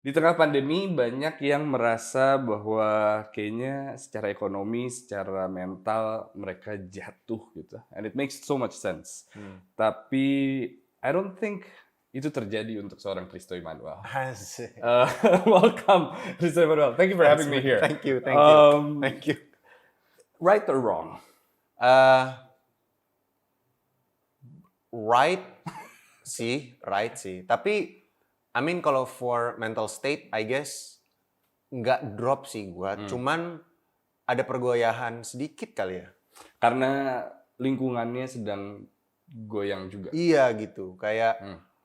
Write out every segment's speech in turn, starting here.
Di tengah pandemi banyak yang merasa bahwa kayaknya secara ekonomi, secara mental mereka jatuh gitu, and it makes so much sense. Tapi I don't think itu terjadi untuk seorang Risto Immanuel. Asik. Uh, Welcome, Risto Immanuel. Thank you for Thanks, having me man. here. Thank you, thank you, thank you. Right or wrong? Uh, right sih. Tapi, I mean kalau for mental state, I guess nggak drop sih gua. Cuman ada pergoyahan sedikit kali ya. Karena lingkungannya sedang goyang juga. Iya gitu. Kayak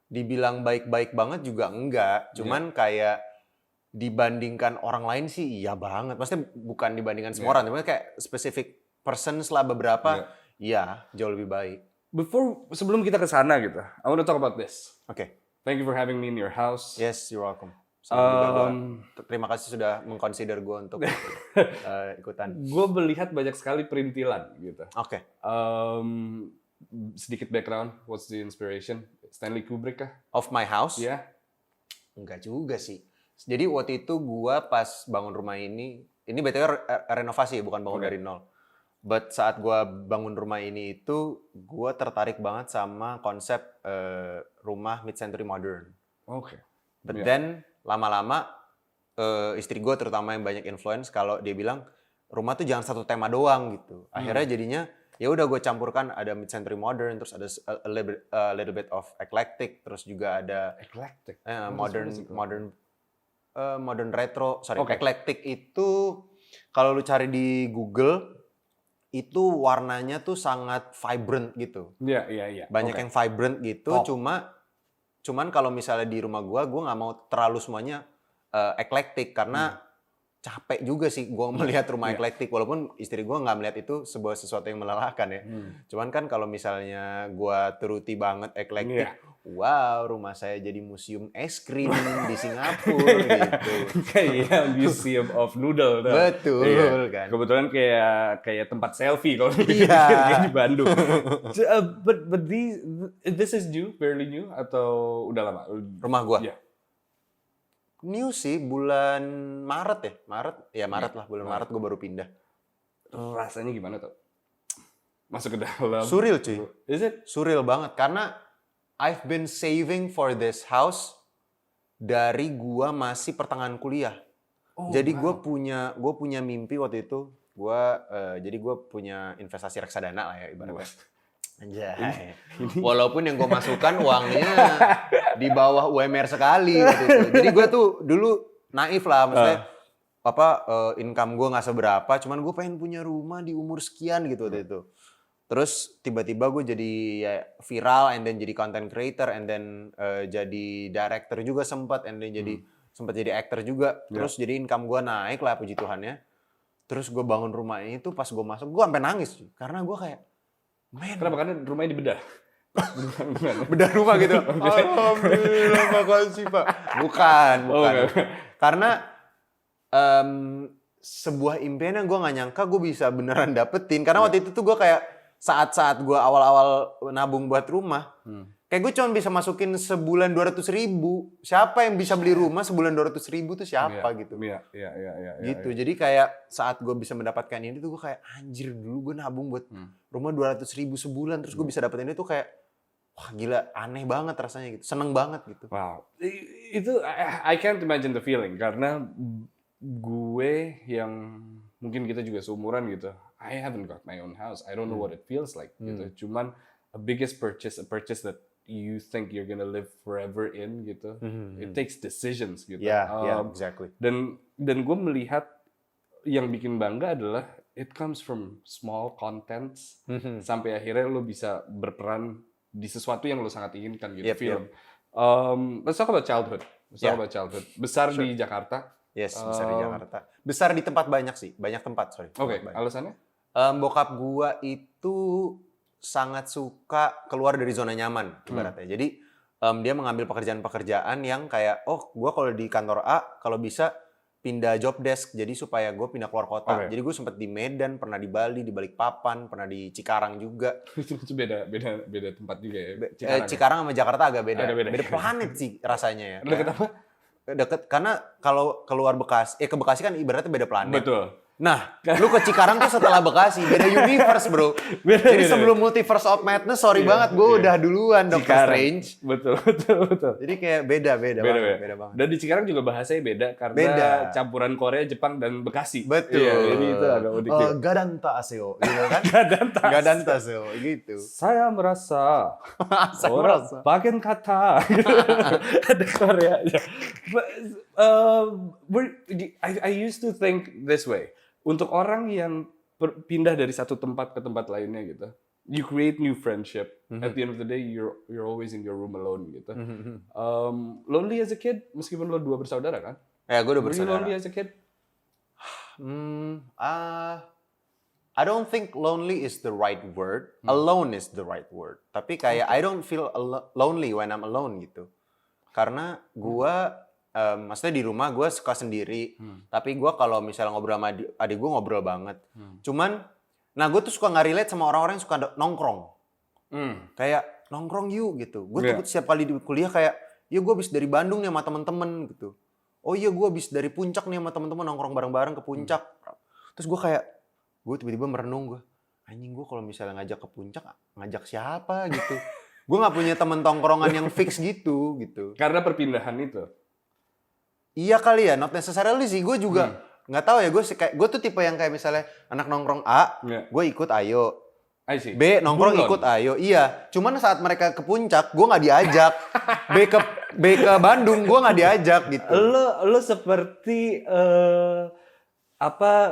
dibilang baik-baik banget juga enggak. Cuman kayak dibandingkan orang lain sih iya banget. Maksudnya bukan dibandingkan semua orang, tapi kayak specific persons lah beberapa, iya jauh lebih baik. Sebelum kita ke sana gitu, I want to talk about this. Oke. Thank you for having me in your house. Yes, you're welcome. Sama juga gua, terima kasih sudah mengconsider gue untuk ikutan. Gue melihat banyak sekali perintilan gitu. Oke. Sedikit background, what's the inspiration? Stanley Kubrick kah? Of my house? Ya. Enggak juga sih. Jadi waktu itu gue pas bangun rumah ini BTW renovasi bukan bangun dari nol. But saat gue bangun rumah ini itu, gue tertarik banget sama konsep rumah mid-century modern. Oke. But then lama-lama istri gue terutama yang banyak influence kalau dia bilang rumah tuh jangan satu tema doang gitu. Akhirnya jadinya ya udah gue campurkan ada mid-century modern, terus ada a little bit of eclectic, terus juga ada Eclectic. modern retro. Okay. Eclectic itu kalau lu cari di Google itu warnanya tuh sangat vibrant gitu. Iya. Banyak yang vibrant gitu. Cuman kalau misalnya di rumah gue nggak mau terlalu semuanya eclectic karena capek juga sih gue melihat rumah eclectic, walaupun istri gue nggak melihat itu sebuah sesuatu yang melelahkan ya. Cuman kan kalau misalnya gue turuti banget eclectic, wow rumah saya jadi museum es krim di Singapura gitu. Kayak museum of noodle. Betul kan. Kebetulan kayak tempat selfie kalau Iya. di Bandung. But this is new, fairly new atau udah lama? Rumah gue? Yeah. New sih, bulan Maret ya. Maret lah, bulan Maret gue baru pindah. Rasanya gimana tuh? Masuk ke dalam. Surreal cuy. Is it? Surreal banget, karena I've been saving for this house dari gua masih pertengahan kuliah. Jadi gue punya mimpi waktu itu. Jadi gue punya investasi reksadana lah ya ibaratnya. Anjay. Walaupun yang gue masukkan uangnya di bawah UMR sekali waktu itu. Jadi gue tuh dulu naif lah, maksudnya income gue nggak seberapa, cuman gue pengen punya rumah di umur sekian gitu waktu itu. Terus tiba-tiba gue jadi ya, viral, and then jadi content creator, and then jadi director juga sempat, and then sempat jadi actor juga. Terus jadi income gue naik lah, puji Tuhannya. Terus gue bangun rumah ini tuh pas gue masuk, gue sampai nangis karena gue kayak, kenapa? Karena rumahnya dibedah. Bedah rumah gitu. Alhamdulillah, makasih Pak. Bukan. Karena sebuah impian yang gue gak nyangka gue bisa beneran dapetin. Karena waktu itu tuh gue kayak saat-saat gue awal-awal nabung buat rumah, kayak gue cuma bisa masukin sebulan 200.000. Siapa yang bisa beli rumah sebulan 200.000 tuh siapa gitu. Iya. Gitu. Jadi kayak saat gue bisa mendapatkan ini tuh gue kayak anjir, dulu gue nabung buat rumah 200.000 sebulan, terus gue bisa dapetin ini tuh kayak wah gila, aneh banget rasanya gitu. Seneng banget gitu. Wow. Itu I can't imagine the feeling, karena gue yang mungkin kita juga seumuran gitu. I haven't got my own house. I don't know what it feels like gitu. Cuman a purchase that you think you're gonna live forever in gitu. It takes decisions gitu. Yeah, exactly. Dan gue melihat yang bikin bangga adalah it comes from small contents sampai akhirnya lo bisa berperan di sesuatu yang lo sangat inginkan gitu. Film. Let's talk about childhood. Besar di Jakarta. Yes, besar di Jakarta. Besar di tempat banyak sih, banyak tempat, sorry. Oke, alasannya? Bokap gua itu sangat suka keluar dari zona nyaman, ibaratnya. Jadi dia mengambil pekerjaan-pekerjaan yang kayak, oh gua kalau di kantor A, kalau bisa pindah job desk, jadi supaya gue pindah keluar kota. Jadi gue sempat di Medan, pernah di Bali, di Balikpapan, pernah di Cikarang juga. Itu beda tempat juga ya? Cikarang sama Jakarta agak beda. Beda planet sih rasanya ya. Dekat apa? deket karena kalau keluar Bekasi, ke Bekasi kan ibaratnya beda planet. Betul. Nah, lu ke Cikarang tuh setelah Bekasi, beda universe bro. Jadi sebelum Multiverse of Madness, sorry banget, gue udah duluan Doctor Strange. Betul. Jadi kayak beda banget. Dan di Cikarang juga bahasanya beda karena campuran Korea, Jepang, dan Bekasi. Betul. Iya, jadi itu agak unik. Gadanta aseo, gitu kan? Gadanta aseo, gitu. Saya merasa orang bagian kata ada Korea. But, I used to think this way. Untuk orang yang pindah dari satu tempat ke tempat lainnya gitu, you create new friendship. At the end of the day, you're always in your room alone gitu. Lonely as a kid, meskipun lo 2 bersaudara kan? Ya, gue udah Were you bersaudara. lonely as a kid? I don't think lonely is the right word. Alone is the right word. Tapi kayak I don't feel lonely when I'm alone gitu. Karena gue maksudnya di rumah gue suka sendiri, tapi gue kalau misalnya ngobrol sama adik gue ngobrol banget. Cuman, nah gue tuh suka nggak relate sama orang-orang yang suka nongkrong. Kayak nongkrong yuk gitu. Gue tuh setiap kali di kuliah kayak, ya gue habis dari Bandung nih sama temen-temen gitu. Oh iya gue habis dari Puncak nih sama temen-temen nongkrong bareng-bareng ke Puncak. Terus gue kayak, gue tiba-tiba merenung gue, anjing gue kalau misalnya ngajak ke Puncak, ngajak siapa gitu. Gue nggak punya temen tongkrongan yang fix gitu. Karena perpindahan itu. Iya kali ya, not necessarily sih. Gue juga nggak tahu ya. Gue tuh tipe yang kayak misalnya anak nongkrong A, gue ikut ayo. I see. B nongkrong ikut ayo. Iya. Cuman saat mereka ke Puncak, gue nggak diajak. B ke Bandung, gue nggak diajak gitu. Lo seperti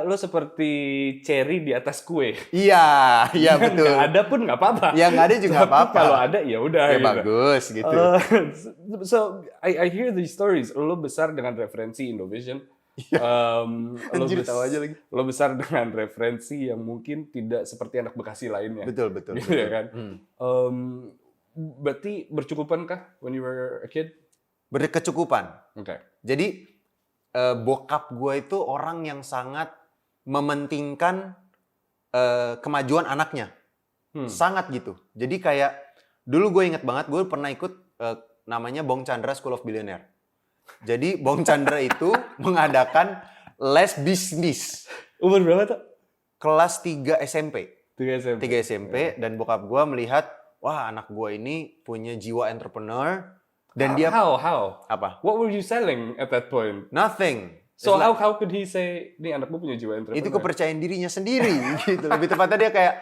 lo seperti cherry di atas kue. Iya betul. Nggak ada pun nggak apa-apa. Ya nggak ada juga nggak apa-apa. Kalau ada ya udah. Ya gitu. bagus gitu. So I hear these stories. Lo besar dengan referensi Indovision. Anjir, tahu aja lagi. Lo besar dengan referensi yang mungkin tidak seperti anak Bekasi lainnya. Betul. Gitu ya kan. Berarti bercukupankah when you were a kid? Berkecukupan. Okay. Jadi bokap gue itu orang yang sangat mementingkan kemajuan anaknya. Sangat gitu. Jadi kayak dulu gue inget banget gue pernah ikut namanya Bong Chandra School of Billionaire. Jadi Bong Chandra itu mengadakan les bisnis. Umur berapa tuh? Kelas 3 SMP. 3 SMP. Dan bokap gue melihat, wah anak gue ini punya jiwa entrepreneur. Dan dia How? Apa? What were you selling at that point? Nothing. So how could he say, nih anakmu punya jiwa entrepreneur? Itu kepercayaan dirinya sendiri gitu. Lebih tepatnya dia kayak,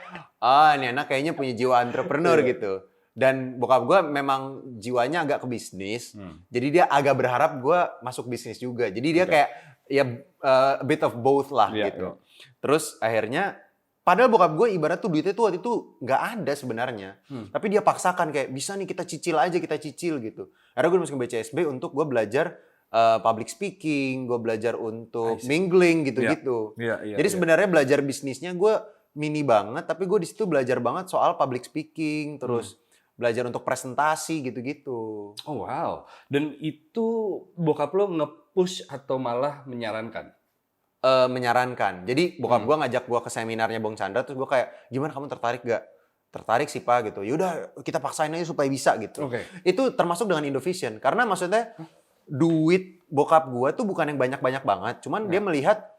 ini anak kayaknya punya jiwa entrepreneur gitu. Dan bokap gue memang jiwanya agak ke bisnis. Jadi dia agak berharap gue masuk bisnis juga. Jadi dia kayak ya a bit of both lah gitu. Terus akhirnya padahal bokap gue ibarat tuh duitnya tuh waktu itu nggak ada sebenarnya. Tapi dia paksakan kayak bisa nih kita cicil gitu. Akhirnya gue masukin BCSB untuk gue belajar public speaking, gue belajar untuk mingling gitu-gitu. Jadi sebenarnya belajar bisnisnya gue mini banget, tapi gue di situ belajar banget soal public speaking, terus belajar untuk presentasi gitu-gitu. Oh wow. Dan itu bokap lo nge-push atau malah menyarankan? Menyarankan. Jadi bokap gue ngajak gue ke seminarnya Bong Chandra, terus gue kayak, gimana kamu tertarik gak? Tertarik sih Pak gitu. Yaudah kita paksain aja supaya bisa gitu. Itu termasuk dengan Indovision. Karena maksudnya duit bokap gue tuh bukan yang banyak-banyak banget. Cuman dia melihat,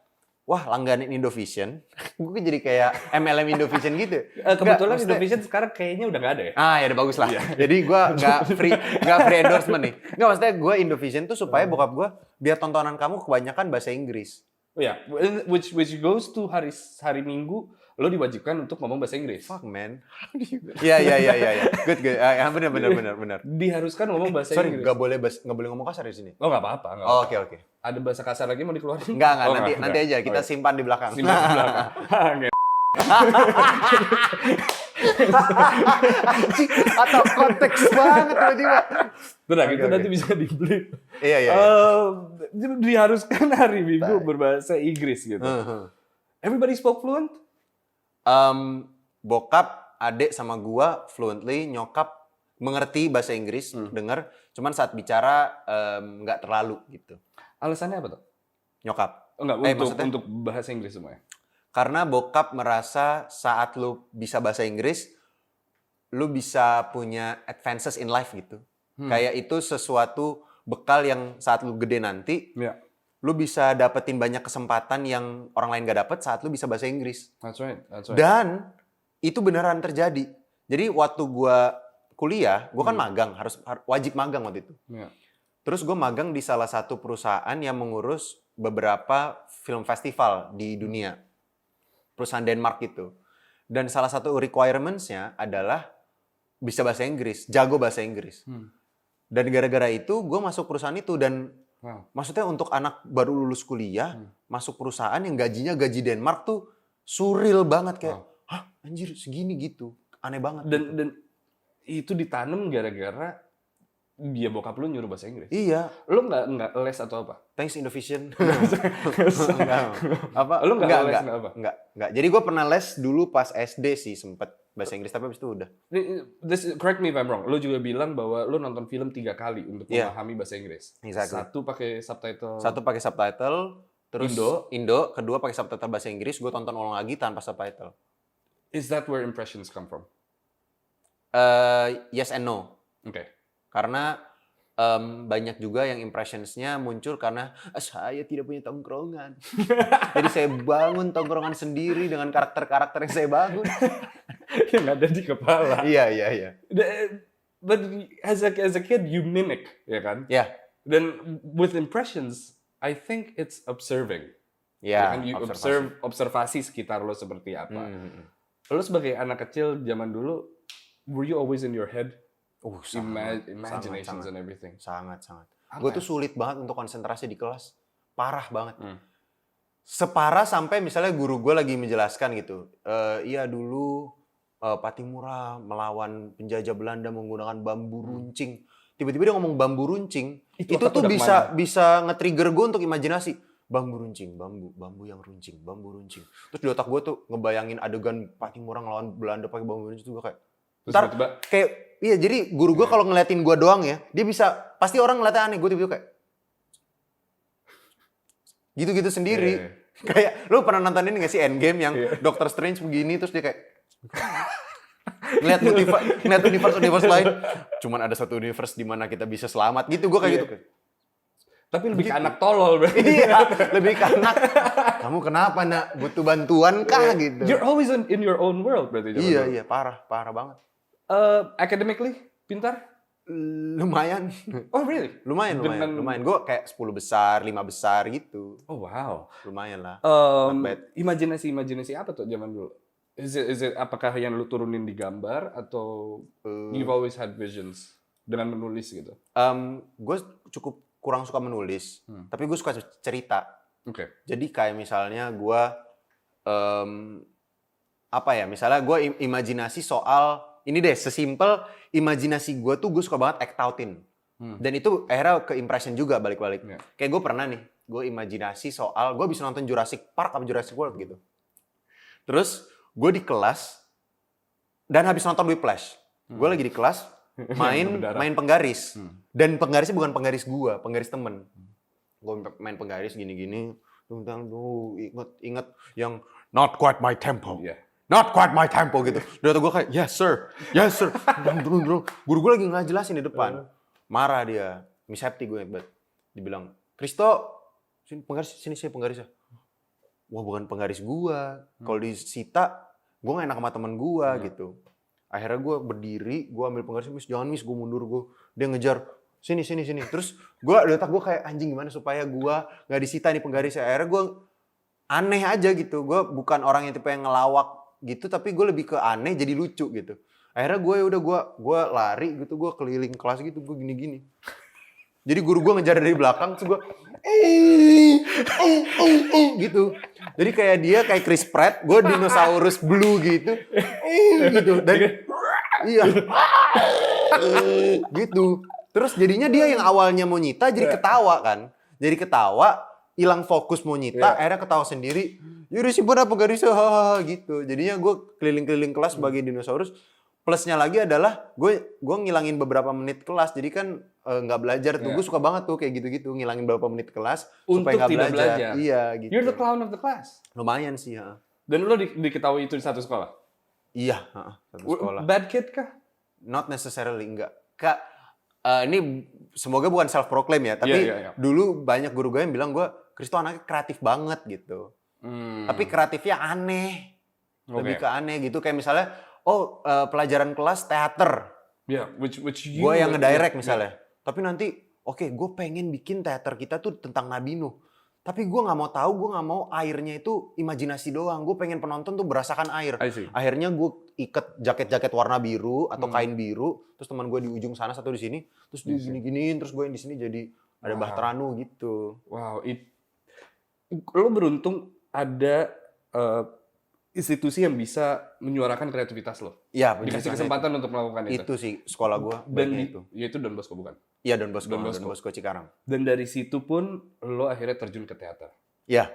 wah langganan Indovision. Gue jadi kayak MLM Indovision gitu. Kebetulan Indovision sekarang kayaknya udah nggak ada ya? Ya udah bagus lah. Jadi gue nggak free endorsement nih. Nggak, maksudnya gue Indovision tuh supaya bokap gue, biar tontonan kamu kebanyakan bahasa Inggris. Oh ya, which goes to hari Minggu lo diwajibkan untuk ngomong bahasa Inggris. Fuck man. Iya. Good. Benar. Diharuskan ngomong bahasa Sorry, Inggris. nggak boleh ngomong kasar di sini. Oh nggak apa-apa. Oke. Ada bahasa kasar lagi mau dikeluarin? Enggak, nanti aja kita simpan di belakang. Simpan di belakang. Atau konteks banget tiba-tiba. Tenang, itu nanti bisa di-blip. Iya. Diharuskan hari Minggu berbahasa Inggris gitu. Everybody spoke fluent? Bokap, adik sama gua fluently, nyokap mengerti bahasa Inggris, dengar. Cuman saat bicara nggak terlalu gitu. Alasannya apa tuh? Nyokap. Enggak, untuk bahasa Inggris semuanya. Karena bokap merasa saat lu bisa bahasa Inggris, lu bisa punya advances in life gitu. Kayak itu sesuatu bekal yang saat lu gede nanti, Yeah, lu bisa dapetin banyak kesempatan yang orang lain gak dapet saat lu bisa bahasa Inggris. that's right. Dan itu beneran terjadi. Jadi waktu gua kuliah, gua kan magang, harus wajib magang waktu itu. Yeah. Terus gue magang di salah satu perusahaan yang mengurus beberapa film festival di dunia. Perusahaan Denmark itu. Dan salah satu requirements-nya adalah bisa bahasa Inggris, jago bahasa Inggris. Dan gara-gara itu gue masuk perusahaan itu dan Wow. maksudnya untuk anak baru lulus kuliah, masuk perusahaan yang gajinya gaji Denmark tuh surreal banget kayak, hah anjir segini gitu, aneh banget. Dan itu ditanam gara-gara dia bokap lu nyuruh bahasa Inggris. Iya, Lu nggak les atau apa? thanks Indovision. Enggak. Apa? Lu nggak les nggak apa? Enggak. Jadi gue pernah les dulu pas SD sih sempet bahasa Inggris tapi habis itu udah. Correct me if I'm wrong. Lu juga bilang bahwa lu nonton film 3 kali untuk Iya. memahami bahasa Inggris. Exactly. Satu pakai subtitle. Satu pakai subtitle, terus Indo, kedua pakai subtitle bahasa Inggris, gue tonton ulang lagi tanpa subtitle. Is that where impressions come from? Yes and no. Oke. Karena banyak juga yang impressions-nya muncul karena saya tidak punya tongkrongan. Jadi saya bangun tongkrongan sendiri dengan karakter-karakter yang saya bangun. Yang ada di kepala. Iya. But as a kid you mimic, ya kan? Ya. Dan with impressions, I think it's observing. Ya, Kan you observasi sekitar lo seperti apa. Lo sebagai anak kecil zaman dulu, were you always in your head? Imaginations and everything. Sangat. Gue tuh sulit banget untuk konsentrasi di kelas. Parah banget. Separah sampai misalnya guru gue lagi menjelaskan gitu. Iya dulu Patimura melawan penjajah Belanda menggunakan bambu runcing. Tiba-tiba dia ngomong bambu runcing. Itu tuh bisa nge-trigger gue untuk imajinasi. Bambu runcing, bambu yang runcing, bambu runcing. Terus di otak gue tuh ngebayangin adegan Patimura ngelawan Belanda pakai bambu runcing tuh gue kayak. Ntar kayak iya jadi guru gue kalau ngeliatin gue doang ya, dia bisa pasti orang ngeliatnya aneh, gue tiba-tiba kayak gitu-gitu sendiri. Kayak lu pernah nonton ini gak sih Endgame yang Doctor Strange begini terus dia kayak ngeliat universe lain. Cuman ada satu universe di mana kita bisa selamat gitu, gue kayak gitu. Tapi lebih ke anak tolol berarti. Iya, lebih ke anak. Kamu kenapa nak? Butuh bantuan kah gitu? You're always in your own world berarti. Iya, parah banget. Academically pintar? Lumayan. Oh really? Lumayan. Gue kayak 10 besar, 5 besar gitu. Oh wow. Lumayan lah. Imajinasi apa tuh zaman dulu? Is it apakah yang lu turunin di gambar atau you've always had visions dengan menulis gitu? Gue cukup kurang suka menulis, tapi gue suka cerita. Oke. Jadi kayak misalnya gue misalnya gue imajinasi soal ini deh, sesimpel imajinasi gue tuh gue suka banget act outin. Dan itu akhirnya ke impression juga balik-balik. Kayak gue pernah nih, gue imajinasi soal gue bisa nonton Jurassic Park atau Jurassic World gitu. Terus gue di kelas dan habis nonton Whiplash. Gue lagi di kelas main penggaris. Dan penggarisnya bukan penggaris gue, penggaris temen. Gue main penggaris gini-gini. Tentang dulu inget yang not quite my tempo. Not quite my tempo gitu. Udah gue kayak, yes sir. Guru gue lagi ngejelasin di depan. Marah dia. Miss Hepti gue hebat. Dibilang, Kristo, sini penggarisnya. Wah bukan penggaris gue. Kalau disita, gue gak enak sama temen gue gitu. Akhirnya gue berdiri, gue ambil penggaris, miss jangan miss, gue mundur gue. Dia ngejar, sini. Terus gue di otak gue kayak anjing gimana supaya gue gak disita nih penggarisnya. Akhirnya gue aneh aja gitu. Gue bukan orang yang tipe yang ngelawak gitu, tapi gue lebih ke aneh jadi lucu gitu. Akhirnya gue lari gitu, gue keliling kelas gitu, gue gini-gini. Jadi guru gue ngejar dari belakang, terus gue gitu. Jadi kayak dia kayak Chris Pratt, gue dinosaurus blue gitu. Gitu. Dan iya. Gitu. Terus jadinya dia yang awalnya mau nyita jadi ketawa kan. Jadi ketawa, hilang fokus mau nyita, akhirnya ketawa sendiri. Yaudah simpen apa garisnya, gitu. Jadinya gue keliling-keliling kelas sebagai dinosaurus. Plusnya lagi adalah gue ngilangin beberapa menit kelas. Jadi kan nggak belajar tuh. Gue suka banget tuh kayak gitu-gitu. Ngilangin beberapa menit kelas supaya nggak belajar. Iya gitu. You're the clown of the class. Lumayan sih. Ya. Dan lo diketahui itu di satu sekolah? Iya. Satu sekolah. Bad kid kah? Not necessarily, enggak. Kak, ini semoga bukan self proclaim ya, tapi dulu banyak guru gue yang bilang gue Chris tuh anaknya kreatif banget gitu. Tapi kreatifnya aneh. Lebih ke aneh gitu, kayak misalnya pelajaran kelas teater. Which gue yang ngedirect misalnya. Tapi nanti gue pengen bikin teater kita tuh tentang Nabi Nuh. Tapi gue nggak mau tahu, gue nggak mau airnya itu imajinasi doang. Gue pengen penonton tuh berasakan air. Akhirnya gue ikat jaket-jaket warna biru atau kain biru. Terus teman gue di ujung sana, satu di sini. Terus di gini-giniin, terus gue yang di sini jadi ada Bahteranu gitu. Wow, lo beruntung ada institusi yang bisa menyuarakan kreativitas lo. Iya, dikasih kesempatan untuk melakukan itu. Itu sih sekolah gue. Dan itu Don Bosco bukan? Iya, Don Bosco Cikarang. Dan dari situ pun lo akhirnya terjun ke teater. Iya.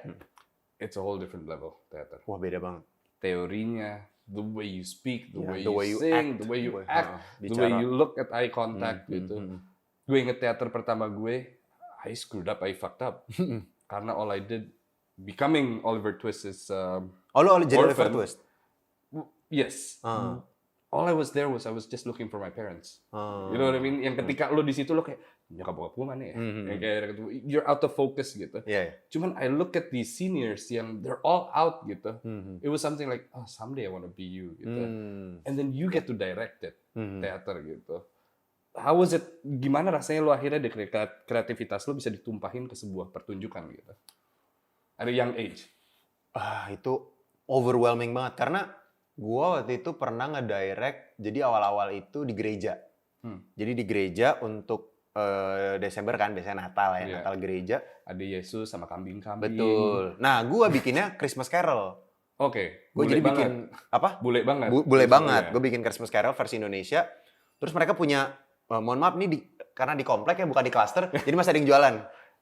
It's a whole different level teater. Wah, beda banget. Teorinya, the way you speak, the way you sing, the way you act, the way you look at eye contact gitu. Gue inget teater pertama gue, I screwed up, I fucked up. Karena all I did becoming Oliver Twist is lo jadi Oliver Twist? Yes. All I was there was I was just looking for my parents. You know what I mean? Yang ketika lo di situ lo kayak nyokap bokap gue mana ya? Yang kayak you're out of focus gitu. Cuman I look at these seniors yang they're all out gitu. It was something like, oh someday I want to be you gitu. And then you get to direct it, teater gitu. How was it? Gimana rasanya lo akhirnya kreativitas lo bisa ditumpahin ke sebuah pertunjukan gitu? At a young age. Itu overwhelming banget karena gua waktu itu pernah ngedirect, jadi awal-awal itu di gereja. Jadi di gereja untuk Desember kan, biasanya Natal ya, Natal gereja. Ada Yesus sama kambing-kambing. Betul. Nah, gua bikinnya Christmas Carol. Gue jadi bikin apa? Bule banget. Bule banget. Gue bikin Christmas Carol versi Indonesia. Terus mereka punya, mohon maaf nih karena di komplek ya, bukan di klaster, jadi masih ada yang jualan.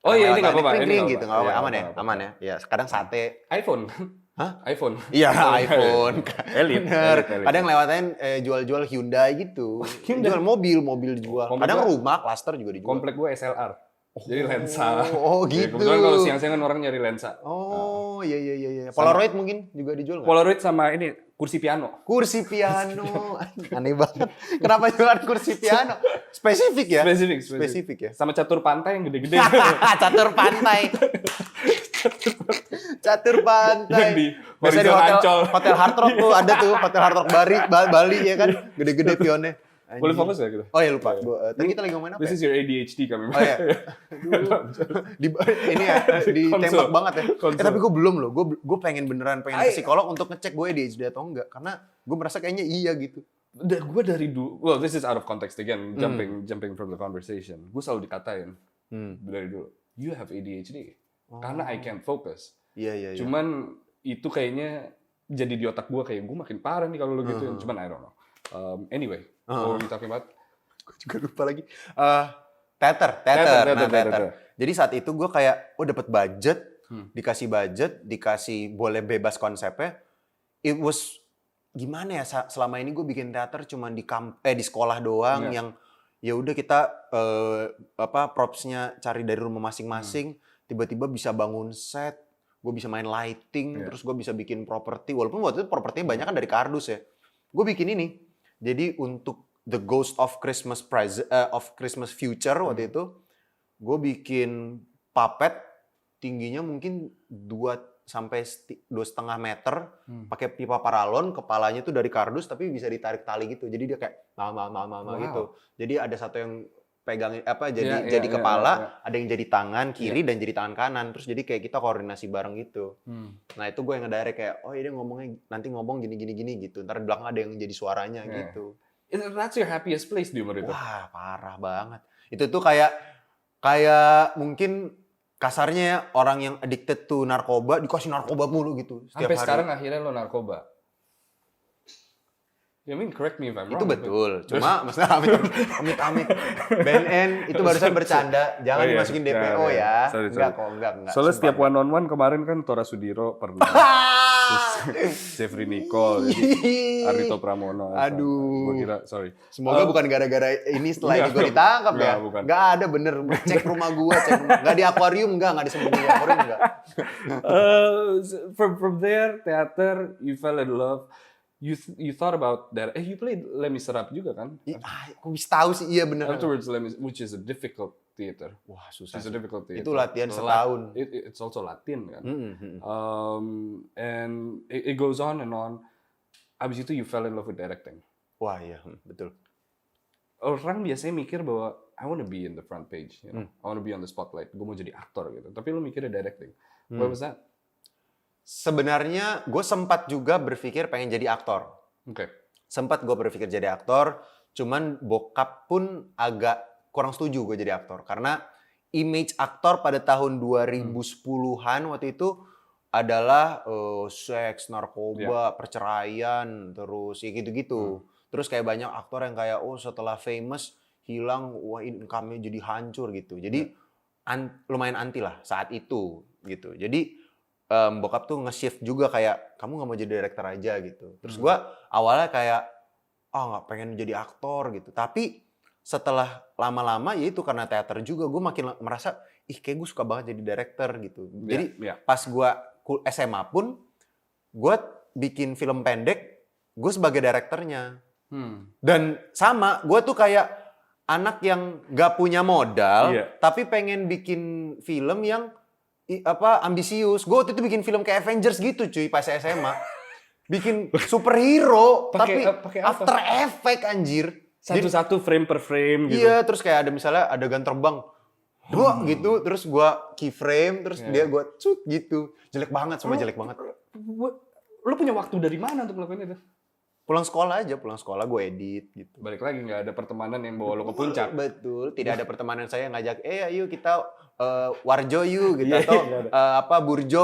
Oh iya, ini nggak apa-apa. Ini gitu, nggak apa-apa. Aman ya. Ya, kadang sate. iPhone. Hah? iPhone. Iya, iPhone. Elit. Kadang lewatin jual-jual Hyundai gitu. Jual mobil dijual. Kadang rumah, klaster juga dijual. Komplek gue SLR. Jadi lensa. Oh gitu. Kebetulan kalau siang-siang kan orang nyari lensa. Oh iya. Polaroid mungkin juga dijual nggak? Polaroid sama ini kursi piano. Kursi piano. Aneh banget. Kenapa jualan kursi piano? Spesifik ya? Spesifik ya. Sama catur pantai yang gede-gede. Catur pantai. Catur pantai. Di biasanya di hotel Hard Rock tuh ada tuh, hotel Hard Rock Bali ya kan, gede-gede pionnya. Boleh fokus ya gitu? Oh ya lupa. Tadi kita lagi ngomongin apa? This is your ADHD kami. Oh ya. Ini ya ditembak banget ya. Tapi gue belum loh. Gue pengen ke psikolog untuk ngecek gue ADHD atau enggak, karena gue merasa kayaknya iya gitu. Gue dari dulu, well this is out of context again, jumping from the conversation. Gue selalu dikatain dari dulu, you have ADHD. Karena I can't focus. Iya. Cuman itu kayaknya jadi di otak gue kayak gue makin parah nih kalau lo gituin. Cuman I don't know. Anyway, what were you talking about? Gue juga lupa lagi. Teater. Jadi saat itu gue kayak, dapat budget, dikasih boleh bebas konsepnya. It was gimana ya? Selama ini gue bikin teater cuma di sekolah doang yang ya udah kita propsnya cari dari rumah masing-masing. Tiba-tiba bisa bangun set, gue bisa main lighting, terus gue bisa bikin properti. Walaupun waktu itu propertinya banyak kan dari kardus ya. Gue bikin ini. Jadi untuk The Ghost of Christmas Future waktu itu, gue bikin puppet tingginya mungkin 2-2,5 meter, pakai pipa paralon, kepalanya tuh dari kardus tapi bisa ditarik tali gitu. Jadi dia kayak mama gitu. Jadi ada satu yang pegang jadi kepala, ada yang jadi tangan kiri dan jadi tangan kanan. Terus jadi kayak kita koordinasi bareng gitu. Nah, itu gue yang ngedirect kayak, dia nanti ngomong gini gitu. Ntar di belakang ada yang jadi suaranya gitu. That's your happiest place di umur itu. Wah, parah banget. Itu tuh kayak mungkin kasarnya ya, orang yang addicted to narkoba dikasih narkoba mulu gitu setiap sampai hari. Sekarang akhirnya lo narkoba. I mean, correct me if I'm wrong. Itu betul. Cuma maksudnya amit-amit. BNN itu barusan bercanda. Jangan dimasukin DPO ya. Sorry. Enggak. Soalnya setiap one-on-one kemarin kan Tora Sudiro pernah. Jeffrey Nicole, Ardhito Pramono. Aduh. Gue kira, sorry. Semoga bukan gara-gara ini setelah ini gue ditangkap ya. Enggak ada bener. Cek rumah gue. Enggak di akuarium, enggak disebut di akuarium, enggak. From there, teater, you fell in love. you thought about that. You played Les Miserables juga kan? Aku bisa tahu sih, iya bener. Afterwards, which is a difficult theater. Wah, susah. It's a difficult theater. Itu latihan setahun. It's also Latin kan. Mm-hmm. And it goes on and on. Abis itu you fell in love with directing. Wah, iya, betul. Orang biasanya mikir bahwa I want to be in the front page, you know? I want to be on the spotlight. Gue mau jadi aktor gitu. Tapi lu mikirnya directing. What was that? Sebenarnya gue sempat juga berpikir pengen jadi aktor. Oke. Sempat gue berpikir jadi aktor, cuman bokap pun agak kurang setuju gue jadi aktor. Karena image aktor pada tahun 2010-an waktu itu adalah seks, narkoba, perceraian, terus ya gitu-gitu. Terus kayak banyak aktor yang kayak setelah famous hilang, wah income-nya jadi hancur gitu. Jadi lumayan anti lah saat itu gitu. Jadi bokap tuh nge-shift juga kayak kamu nggak mau jadi director aja gitu. Terus gue awalnya kayak nggak pengen jadi aktor gitu. Tapi setelah lama-lama ya itu karena teater juga gue makin merasa kayak gue suka banget jadi director gitu. Jadi pas gue SMA pun gue bikin film pendek, gue sebagai direkturnya. Dan sama gue tuh kayak anak yang nggak punya modal tapi pengen bikin film yang ambisius. Gue waktu itu bikin film kayak Avengers gitu cuy pas SMA. Bikin superhero tapi After Effect anjir. Satu-satu frame per frame gitu. Iya, terus kayak ada misalnya adegan terbang. Gitu, terus gue keyframe, terus dia gue cut gitu. Jelek banget, semua jelek banget. Lu punya waktu dari mana untuk melakukan itu? Pulang sekolah gue edit gitu. Balik lagi, nggak ada pertemanan yang bawa lo ke puncak. Betul, tidak ada pertemanan saya yang ngajak, ayo kita warjo yuk gitu atau burjo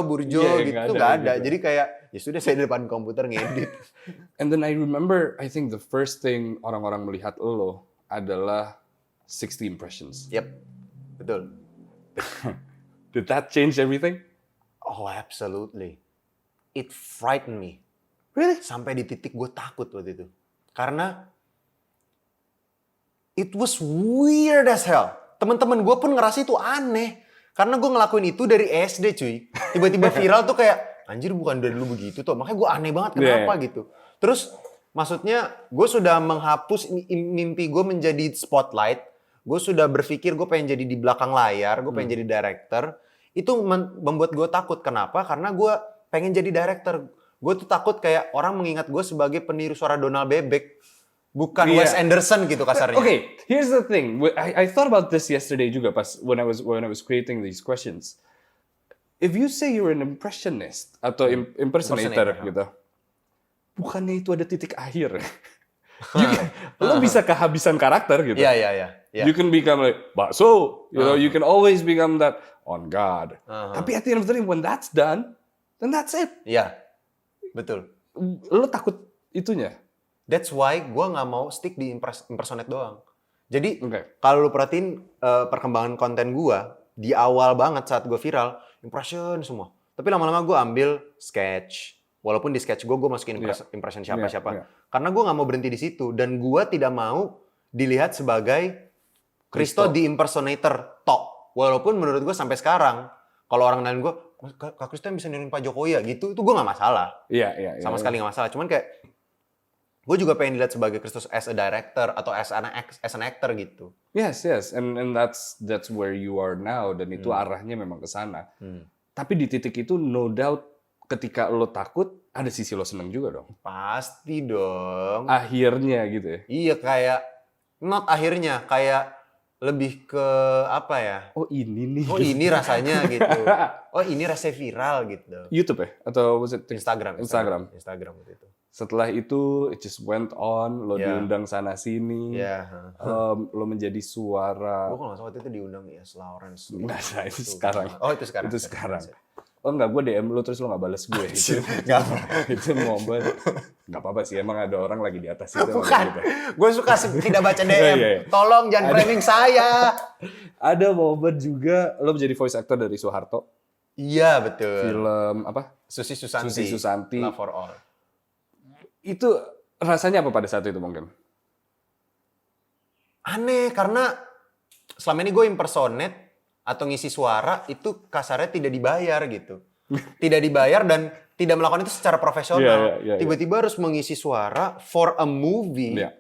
gitu nggak ada. Jadi kayak ya sudah saya di depan komputer ngedit. And then I remember, I think the first thing orang-orang melihat lo adalah 60 impressions. Yep, betul. Did that change everything? Oh, absolutely. It frightened me. Really? Sampai di titik gue takut waktu itu. Karena it was weird as hell. Teman-teman gue pun ngerasa itu aneh. Karena gue ngelakuin itu dari SD cuy. Tiba-tiba viral tuh kayak, anjir bukan dari dulu begitu tuh. Makanya gue aneh banget kenapa gitu. Terus maksudnya gue sudah menghapus mimpi gue menjadi spotlight. Gue sudah berpikir gue pengen jadi di belakang layar. Gue pengen jadi director. Itu membuat gue takut. Kenapa? Karena gue pengen jadi director. Gue tuh takut kayak orang mengingat gue sebagai peniru suara Donald Bebek. Bukan Wes Anderson gitu kasarnya. Okay, here's the thing. I thought about this yesterday juga pas when I was creating these questions. If you say you're an impressionist atau impersonator gitu, bukannya itu ada titik akhir? Lo bisa kehabisan karakter gitu. Iya. You can become like bakso, you know, you can always become that on God. Tapi at the end of the day, when that's done, then that's it. Iya. Betul. Lo takut itunya? That's why gue nggak mau stick di impersonate doang. Jadi kalau lo perhatiin perkembangan konten gue di awal banget saat gue viral, impression semua. Tapi lama-lama gue ambil sketch. Walaupun di sketch gue masukin impression siapa-siapa. Karena gue nggak mau berhenti di situ. Dan gue tidak mau dilihat sebagai Christo di impersonator tok. Walaupun menurut gue sampai sekarang, kalau orang nanya gue, Kak Christo bisa niruin Pak Jokowi ya gitu, itu gue nggak masalah. Iya. Sama sekali nggak masalah. Cuman kayak gue juga pengen dilihat sebagai Christo as a director atau as an actor gitu. Yes, and that's where you are now, dan itu arahnya memang ke sana. Tapi di titik itu, no doubt, ketika lo takut, ada sisi lo seneng juga dong. Pasti dong. Akhirnya gitu ya. Iya, kayak not akhirnya, kayak lebih ke apa ya? Oh ini nih. Oh ini rasanya gitu. Oh ini rasanya viral gitu. YouTube ya? Atau was it Instagram waktu itu. Setelah itu, it just went on, lo diundang sana-sini, lo menjadi suara. Gue kalau nggak salah waktu itu diundang Lawrence. Nggak, itu sekarang. Oh itu sekarang. Itu sekarang. Oh enggak, gue DM lo terus lo nggak balas gue. Itu momen. Nggak apa-apa sih, emang ada orang lagi di atas itu. Bukan, gue suka tidak baca DM. Tolong jangan framing saya. Ada momen juga, lo menjadi voice actor dari Soeharto. Iya betul. Film apa? Susi Susanti. Love for All. Itu rasanya apa pada saat itu mungkin? Aneh, karena selama ini gue impersonate atau ngisi suara itu kasarnya tidak dibayar gitu. Tidak dibayar dan tidak melakukan itu secara profesional. Tiba-tiba harus mengisi suara for a movie. Yeah.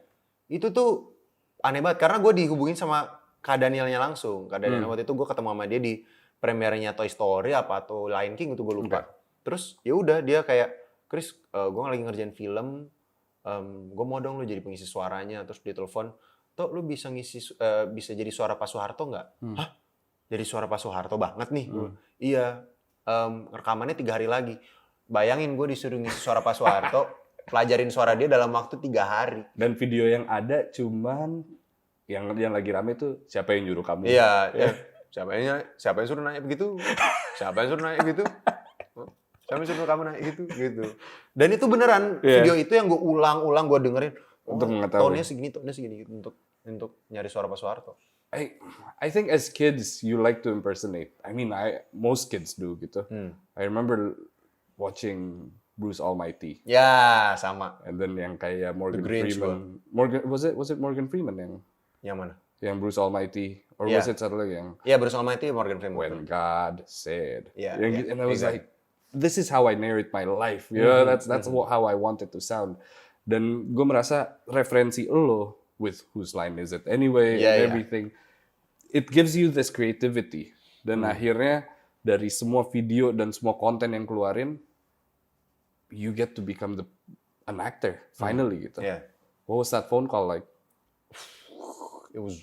Itu tuh aneh banget karena gue dihubungin sama Kak Danielnya langsung. Kak Daniel waktu itu gue ketemu sama dia di premiernya Toy Story atau Lion King itu gue lupa. Terus ya udah dia kayak, Chris, gue lagi ngerjain film, gue mau dong lu jadi pengisi suaranya. Terus dia telepon, Tok lu bisa bisa jadi suara Pak Soeharto nggak? Hah? Jadi suara Pak Soeharto banget nih. Iya, rekamannya 3 hari lagi. Bayangin gue disuruh ngisi suara Pak Soeharto, pelajarin suara dia dalam waktu 3 hari. Dan video yang ada cuman yang lagi rame tuh siapa yang nyuruh kamu? Iya. Siapa yang suruh nanya begitu? Siapa yang suruh nanya gitu? Siapa yang suruh kamu nanya gitu? Dan itu beneran video itu yang gue ulang-ulang gue dengerin. Untuk mengetahui. Tonnya segini gitu, untuk nyari suara Pak Soeharto. I think as kids you like to impersonate. I mean, most kids do gitu. I remember watching Bruce Almighty. Ya, sama. And then yang kayak Morgan Grinch Freeman. Was it Morgan Freeman yang mana? Yang Bruce Almighty, or was it satu lagi yang? Yeah, Bruce Almighty, Morgan Freeman. When God said. And I was exactly. like, this is how I narrate my life. Yeah, that's how I want it to sound. Dan gue merasa referensi lo with whose line is it anyway and everything. It gives you this creativity. Dan akhirnya dari semua video dan semua konten yang keluarin, you get to become an actor finally gitu. Yeah. What was that phone call like? It was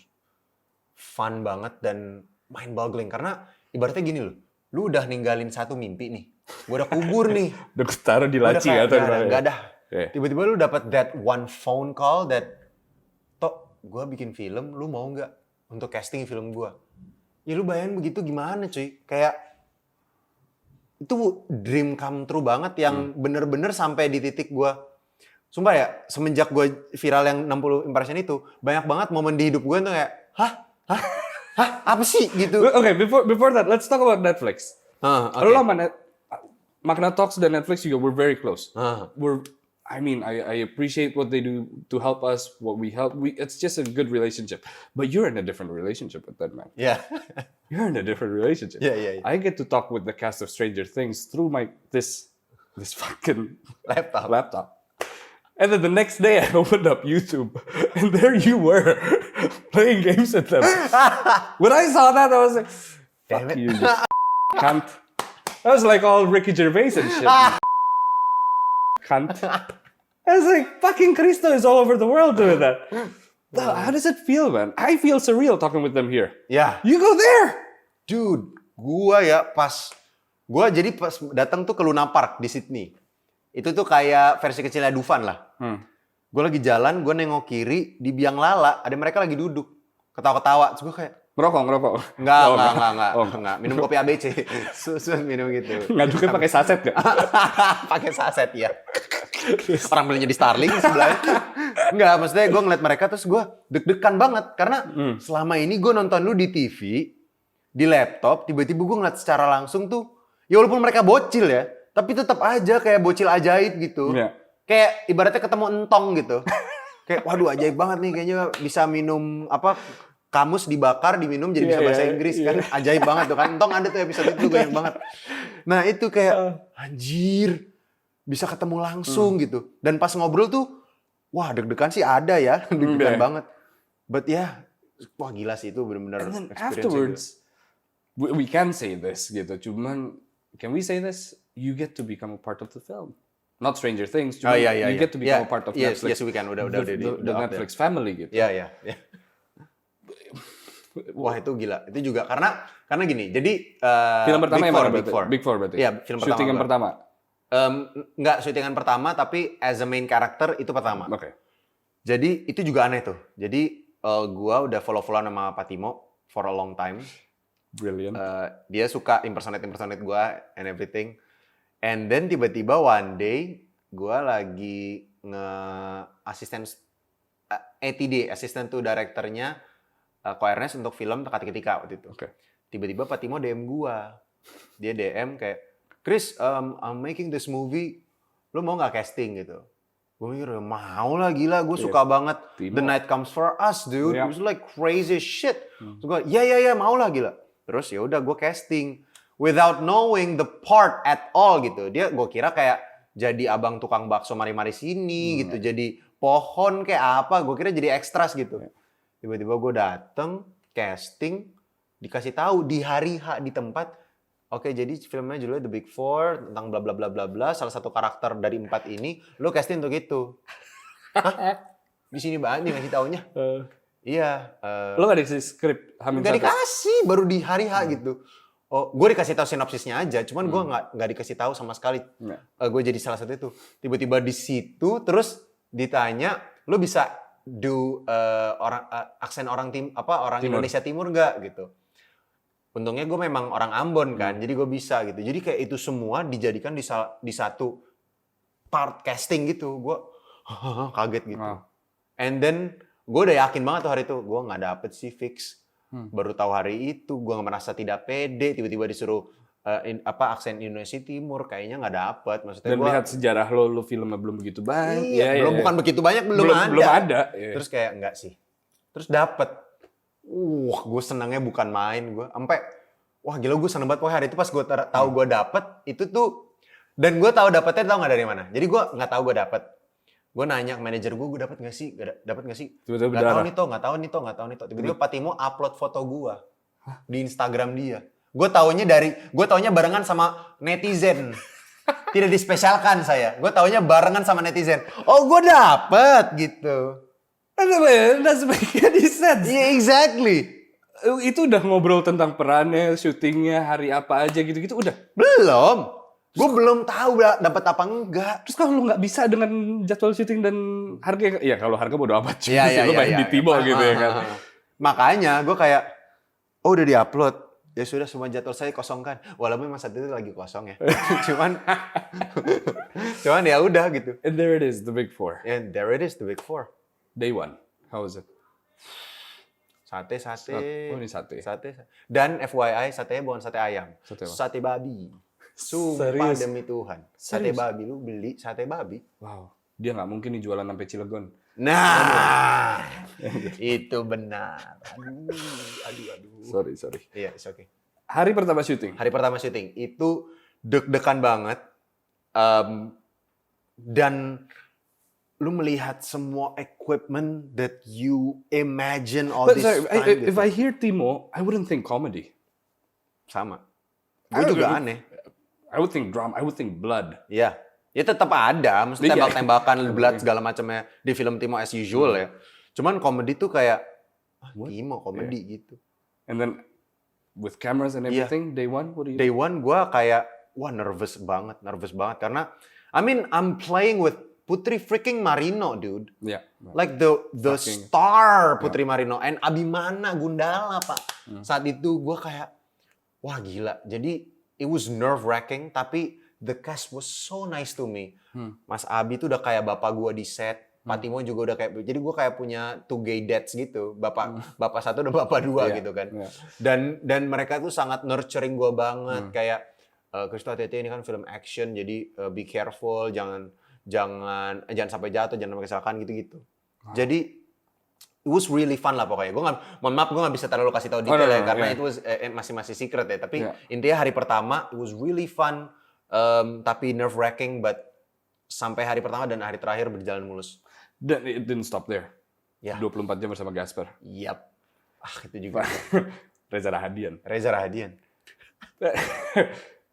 fun banget dan mind-boggling karena ibaratnya gini loh, lu udah ninggalin satu mimpi nih, gua udah kubur nih, udah taruh di laci atau nggak ada. Tiba-tiba lu dapat that one phone call that, Tok, gua bikin film, lu mau nggak untuk casting film gua? Ya lu bayangin begitu gimana cuy, kayak itu dream come true banget yang bener-bener sampai di titik gua. Sumpah ya, semenjak gue viral yang 60 impression itu, banyak banget momen di hidup gue tuh kayak, hah, apa sih gitu. Okay, before that, let's talk about Netflix. Okay. Lo sama Magna Talks dan Netflix juga, we're very close. I appreciate what they do to help us, what we help. It's just a good relationship. But you're in a different relationship with that man. Yeah. You're in a different relationship. Yeah. I get to talk with the cast of Stranger Things through this fucking laptop. And then the next day I opened up YouTube and there you were playing games with them. When I saw that, I was like, fuck you cunt. That was like all Ricky Gervais and shit. Cunt. I was like, fucking Cristo is all over the world doing that. How does it feel, man? I feel surreal talking with them here. Yeah. You go there. Dude, gua jadi pas datang tuh ke Luna Park di Sydney. Itu tuh kayak versi kecilnya Dufan lah. Gue lagi jalan, gue nengok kiri, di biang lala, ada mereka lagi duduk. Ketawa-ketawa. Terus gue kayak... Ngerokok? Enggak. Minum kopi ABC. Susu minum gitu. Ngaduknya pakai saset gak? Pakai saset, ya. Orang belinya di Starling sebelahnya. Enggak, maksudnya gue ngeliat mereka terus gue deg-degan banget. Karena selama ini gue nonton lu di TV, di laptop, tiba-tiba gue ngeliat secara langsung tuh, ya walaupun mereka bocil ya, tapi tetap aja kayak bocil ajaib gitu. Yeah. Kayak ibaratnya ketemu entong gitu. Kayak waduh ajaib banget nih kayaknya bisa minum kamus dibakar diminum jadi bisa bahasa Inggris kan. Ajaib banget tuh kan. Entong ada tuh episode itu banyak banget. Nah, itu kayak anjir bisa ketemu langsung gitu. Dan pas ngobrol tuh wah deg-degan sih ada ya, deg-degan banget. But wah gila sih itu benar-benar experience. And then afterwards we can say this gitu. Cuman can we say this? You get to become a part of the film. Not Stranger Things, you get to become a part of Netflix. Yes, we can. Udah the Netflix family gitu. Iya. Wah, itu gila. Itu juga karena gini. Jadi film pertama yang mana berarti? Big Four berarti. Iya, film pertama. Syutingan pertama. Enggak syutingan pertama, tapi as a main character itu pertama. Oke. Jadi itu juga aneh tuh. Jadi gua udah follow-followan sama Patimo for a long time. Brilliant. Dia suka impersonate gua and everything. And then tiba-tiba one day gue lagi asisten ATD, assistant to directornya Ko Ernest untuk film Teka-Teki Tika waktu itu. Okay. Tiba-tiba Patimo DM gue. Dia DM kayak, Chris, I'm making this movie, lo mau nggak casting gitu? Gue mikir, mau lah gila, gue suka banget Timo. The Night Comes For Us, dude. It was like crazy shit. Terus gue, ya mau lah gila. Terus ya udah gue casting. without knowing the part at all gitu. Gue kira kayak jadi abang tukang bakso mari-mari sini gitu, jadi pohon kayak apa, gue kira jadi ekstras gitu. Tiba-tiba gue dateng, casting, dikasih tahu di hari H di tempat, oke, jadi filmnya judulnya The Big Four tentang bla bla bla bla bla, salah satu karakter dari 4 ini lo casting untuk itu. Hah? Di sini banget nih ngasih taunya. Iya. Lo gak dikasih skrip Hamin Gak satu? dikasih, baru di hari H gitu. Oh, gue dikasih tahu sinopsisnya aja, cuman gue nggak dikasih tahu sama sekali. Gue jadi salah satu itu. Tiba-tiba di situ, terus ditanya, lo bisa do aksen orang orang Timur. Indonesia Timur nggak gitu. Untungnya gue memang orang Ambon kan, jadi gue bisa gitu. Jadi kayak itu semua dijadikan di satu part casting gitu. Gue kaget gitu. Wow. And then gue udah yakin banget tuh hari itu, gue nggak dapet sih fix. Baru tahu hari itu, gue merasa tidak pede. Tiba-tiba disuruh aksen Indonesia Timur, kayaknya nggak dapet. Maksudnya Dan gue lihat sejarah lo filmnya belum begitu banyak. iya, bukan begitu banyak, belum ada. Belum ada. Iya. Terus kayak enggak sih. Terus dapet. Gue senangnya bukan main gue. Sampai wah gila, gue seneng banget pokoknya hari itu pas gue tahu gue dapet itu tuh, dan gue tahu dapetnya tahu nggak dari mana. Jadi gue nggak tahu gue dapet. Gue nanya ke manajer gue dapet nggak sih? Dapet nggak sih? Tiba-tiba Nggak tahu berdarah. nggak tahu nih toh. Tiba-tiba Pak Timo upload foto gue di Instagram dia. Gue taunya barengan sama netizen. Tidak dispesialkan saya. Gue taunya barengan sama netizen. Oh, gue dapet gitu. That's making any sense. Yeah, exactly. Itu udah ngobrol tentang perannya, syutingnya, hari apa aja gitu-gitu udah. Belum. Gue belum tahu dapat apa enggak. Terus kalau lu nggak bisa dengan jadwal syuting dan harga, ya kalau harga bodo amat. Iya, Lu main di Timo gitu ya kan. Makanya gue kayak, oh udah diupload. Ya sudah, semua jadwal saya kosongkan. Walaupun memang saat itu lagi kosong ya. cuman ya udah gitu. And there it is, the Big Four. And there it is, the Big Four. Day one, how was it? Sate. Oh, ini sate. Dan FYI, satenya bukan sate ayam. Sate apa? Sate babi. Sumpah Serius? demi Tuhan. Sate Serius? babi, lu beli sate babi. Wow, dia nggak mungkin nih jualan sampai Cilegon. Nah, itu benar. Aduh. Sorry. Iya, it's okay. Hari pertama syuting. Hari pertama syuting itu deg-degan banget. Dan lu melihat semua equipment that you imagine all But this sorry, time. if I hear Timo, I wouldn't think comedy. Sama. Gue juga aneh. I would think drama, I would think blood. Iya. Ya tetap ada, mesti Iya. tembak-tembakan, blood segala macamnya di film Timo as usual ya. Cuman komedi tuh kayak Timo komedi gitu. And then with cameras and everything, day one, what do you Day one gue kayak nervous banget karena I'm playing with Putri freaking Marino, dude. Yeah. Like the Fucking- star Putri Marino and Abimana Gundala, Pak. Saat itu gue kayak wah gila. Jadi it was nerve-wracking, tapi the cast was so nice to me. Mas Abi tuh udah kayak bapak gue di set. Pak Timo juga udah kayak, jadi gue kayak punya two gay dads gitu. Bapak satu dan bapak dua Iya, gitu kan. iya. Dan mereka tuh sangat nurturing gue banget. Kayak, Kristo hati-hati, ini kan film action, jadi be careful, jangan sampai jatuh, jangan sampai kecelakaan gitu-gitu. Jadi it was really fun lah pokoknya. Mohon maaf gue nggak bisa terlalu kasih tahu detail ya, karena itu masih secret ya. Tapi intinya hari pertama it was really fun, tapi nerve-wracking, but sampai hari pertama dan hari terakhir berjalan mulus. Dan it didn't stop there. Ya. 24 jam bersama Gasper. Yap. Itu juga. Reza Rahadian. Reza Rahadian.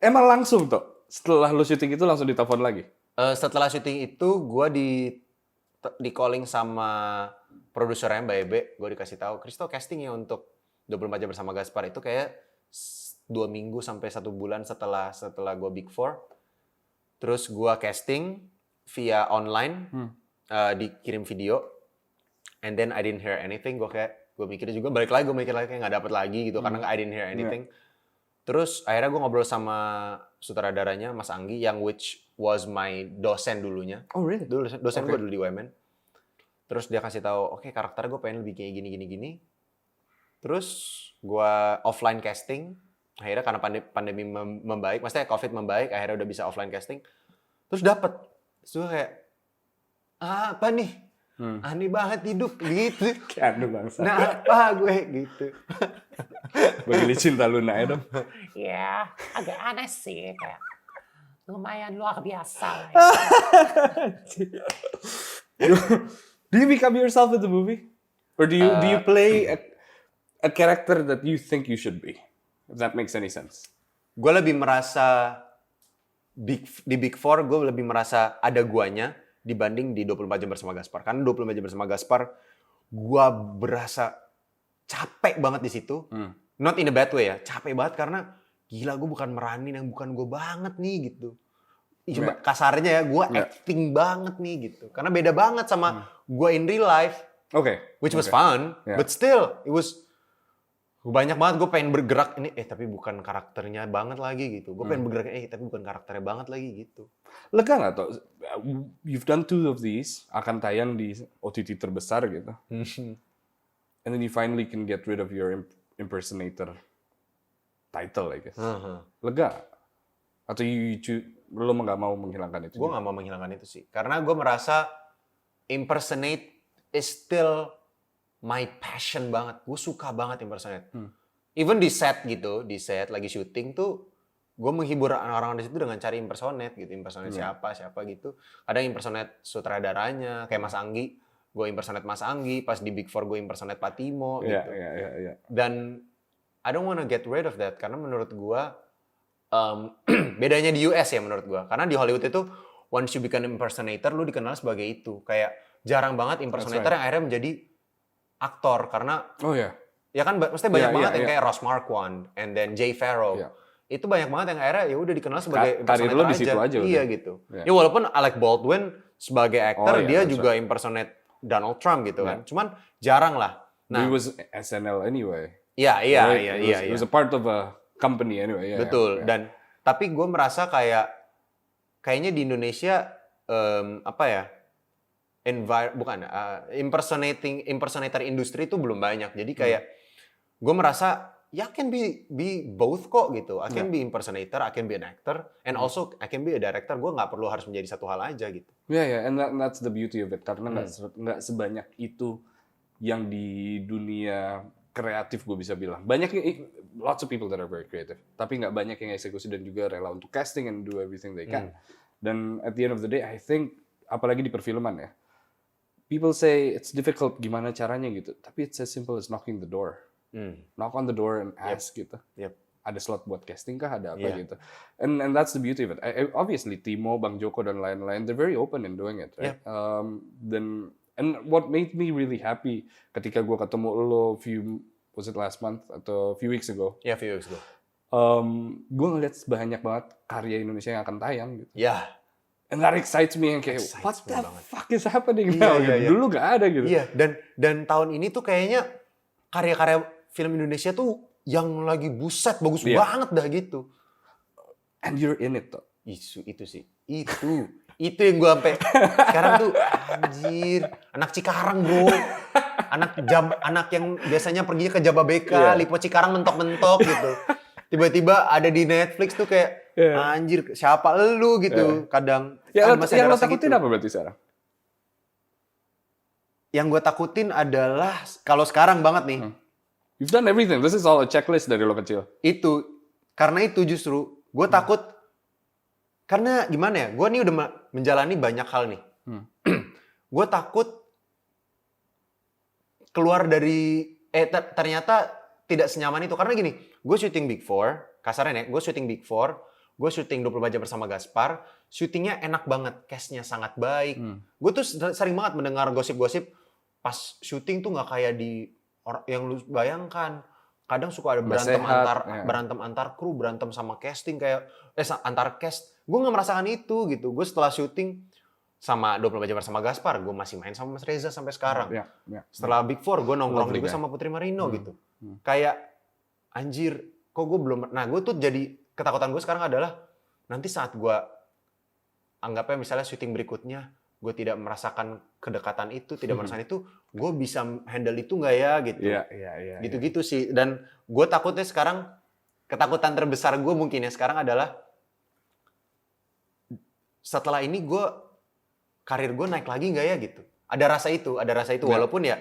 Emang langsung tuh, setelah lu syuting itu langsung ditelepon lagi? Setelah syuting itu gue di calling sama produsernya Mbak Ebe. Gue dikasih tahu, Kristo casting ya untuk 24 jam bersama Gaspar. Itu kayak 2 minggu sampai 1 bulan setelah gue Big Four. Terus gue casting via online, dikirim video, and then I didn't hear anything. Gue mikir juga, balik lagi gue mikir lagi kayak nggak dapet lagi gitu, karena I didn't hear anything. Terus akhirnya gue ngobrol sama sutradaranya Mas Anggi, yang which was my dosen dulunya. Oh really? Dosen gue dulu di UMN. Terus dia kasih tahu, oke, karakter gue pengen lebih kayak gini. Terus gue offline casting. Akhirnya karena pandemi membaik, maksudnya COVID membaik, akhirnya udah bisa offline casting. Terus dapet. Terus gue kayak, apa nih? Aneh banget hidup gitu. Keanu bangsa. Nah apa gue gitu. Bagi cinta Luna ya dong. Ya, agak aneh sih. Kayak lumayan luar biasa lah. Do you become yourself in the movie? Or do you play a character that you think you should be? If that makes any sense. Gue lebih merasa di Big Four gue lebih merasa ada guanya dibanding di 24 jam bersama Gaspar. Karena 24 jam bersama Gaspar gue berasa capek banget di situ. Not in a bad way ya, capek banget karena gila gue bukan meranin yang bukan gue banget nih gitu. Coba kasarnya ya, gue acting banget nih gitu. Karena beda banget sama gue in real life. Which was fun, but still it was banyak banget gue pengen bergerak ini tapi bukan karakternya banget lagi gitu. Gue pengen bergerak tapi bukan karakternya banget lagi gitu. Lega nggak tuh? You've done 2 of these, akan tayang di OTT terbesar gitu. And then you finally can get rid of your impersonator title, I guess. Lega nggak? Atau lo nggak mau menghilangkan itu? Gue nggak mau menghilangkan itu sih. Karena gue merasa impersonate is still my passion banget. Gue suka banget impersonate. Even di set gitu, di set lagi syuting tuh, gue menghibur orang-orang di situ dengan cari impersonate gitu. Impersonate siapa gitu. Kadang impersonate sutradaranya, kayak Mas Anggi. Gue impersonate Mas Anggi. Pas di Big Four gue impersonate Patimo gitu. Dan I don't wanna get rid of that. Karena menurut gue, bedanya di US ya menurut gue. Karena di Hollywood itu, once you become impersonator, lu dikenal sebagai itu. Kayak jarang banget impersonator yang akhirnya menjadi aktor karena ya kan mesti banyak banget yang kayak Ross Marquand and then Jay Pharoah. Itu banyak banget yang akhirnya ya udah dikenal sebagai impersonator di situ aja. Iya gitu. Ya walaupun Alec Baldwin sebagai aktor dia juga impersonate Donald Trump gitu kan. Cuman jarang lah. Nah, he was SNL anyway. Iya. He was a part of a company anyway. Betul. Dan tapi gue merasa kayaknya di Indonesia impersonator industri itu belum banyak. Jadi kayak gue merasa I can be both kok gitu. I can be impersonator, I can be an actor, and also I can be a director. Gue nggak perlu harus menjadi satu hal aja gitu. And that's the beauty of it. Karena nggak sebanyak itu yang di dunia kreatif gue bisa bilang. Lots of people that are very creative. Tapi nggak banyak yang eksekusi dan juga rela untuk casting and do everything they can. Dan at the end of the day, I think, apalagi di perfilman ya, people say it's difficult gimana caranya gitu. Tapi it's as simple as knocking the door. Knock on the door and ask gitu. Ada slot buat casting kah? Ada apa gitu. And that's the beauty of it. Obviously Timo, Bang Joko dan lain-lain, they're very open in doing it, right? And what made me really happy ketika gue ketemu lo was it last month atau few weeks ago? Yeah, few weeks ago. Gue ngeliat banyak banget karya Indonesia yang akan tayang gitu. Yeah. And that excites me yang kayak what the fuck is happening now? Dulu gak ada gitu. Iya, dan tahun ini tuh kayaknya karya-karya film Indonesia tuh yang lagi buset bagus banget dah gitu. And you're in it tuh. Itu sih. Itu yang gue sampai sekarang tuh anjir, anak Cikarang bro. Anak yang biasanya pergi ke Jababeka, Lipo Cikarang mentok-mentok gitu. Tiba-tiba ada di Netflix tuh kayak anjir, siapa lu gitu. Kadang yang lo takutin apa berarti sekarang? Yang gue takutin adalah kalau sekarang banget nih. You've done everything. This is all a checklist dari lo kecil. Karena itu justru gue takut. Karena gimana ya? Gue nih udah menjalani banyak hal nih. Gue takut keluar dari ternyata tidak senyaman itu. Karena gini, gue syuting Big Four, kasarnya gue syuting Big Four, gue syuting 24 jam bersama Gaspar, syutingnya enak banget, cast-nya sangat baik. Gue tuh sering banget mendengar gosip-gosip pas syuting tuh nggak kayak di yang lu bayangkan. Kadang suka ada berantem antar kru, berantem sama casting kayak antar cast. Gue nggak merasakan itu gitu. Gue setelah syuting sama 24 jam bersama Gaspar, gue masih main sama Mas Reza sampai sekarang. Setelah Big Four, gue nongkrong juga sama Putri Marino gitu. Kayak anjir, kok gue belum. Nah, gue tuh jadi ketakutan gue sekarang adalah nanti saat gue anggapnya misalnya syuting berikutnya, gue tidak merasakan kedekatan itu, tidak merasakan itu, gue bisa handle itu nggak ya gitu. Gitu-gitu sih. Dan gue takutnya sekarang, ketakutan terbesar gue mungkin ya sekarang adalah setelah ini karir gue naik lagi nggak ya gitu. Ada rasa itu walaupun ya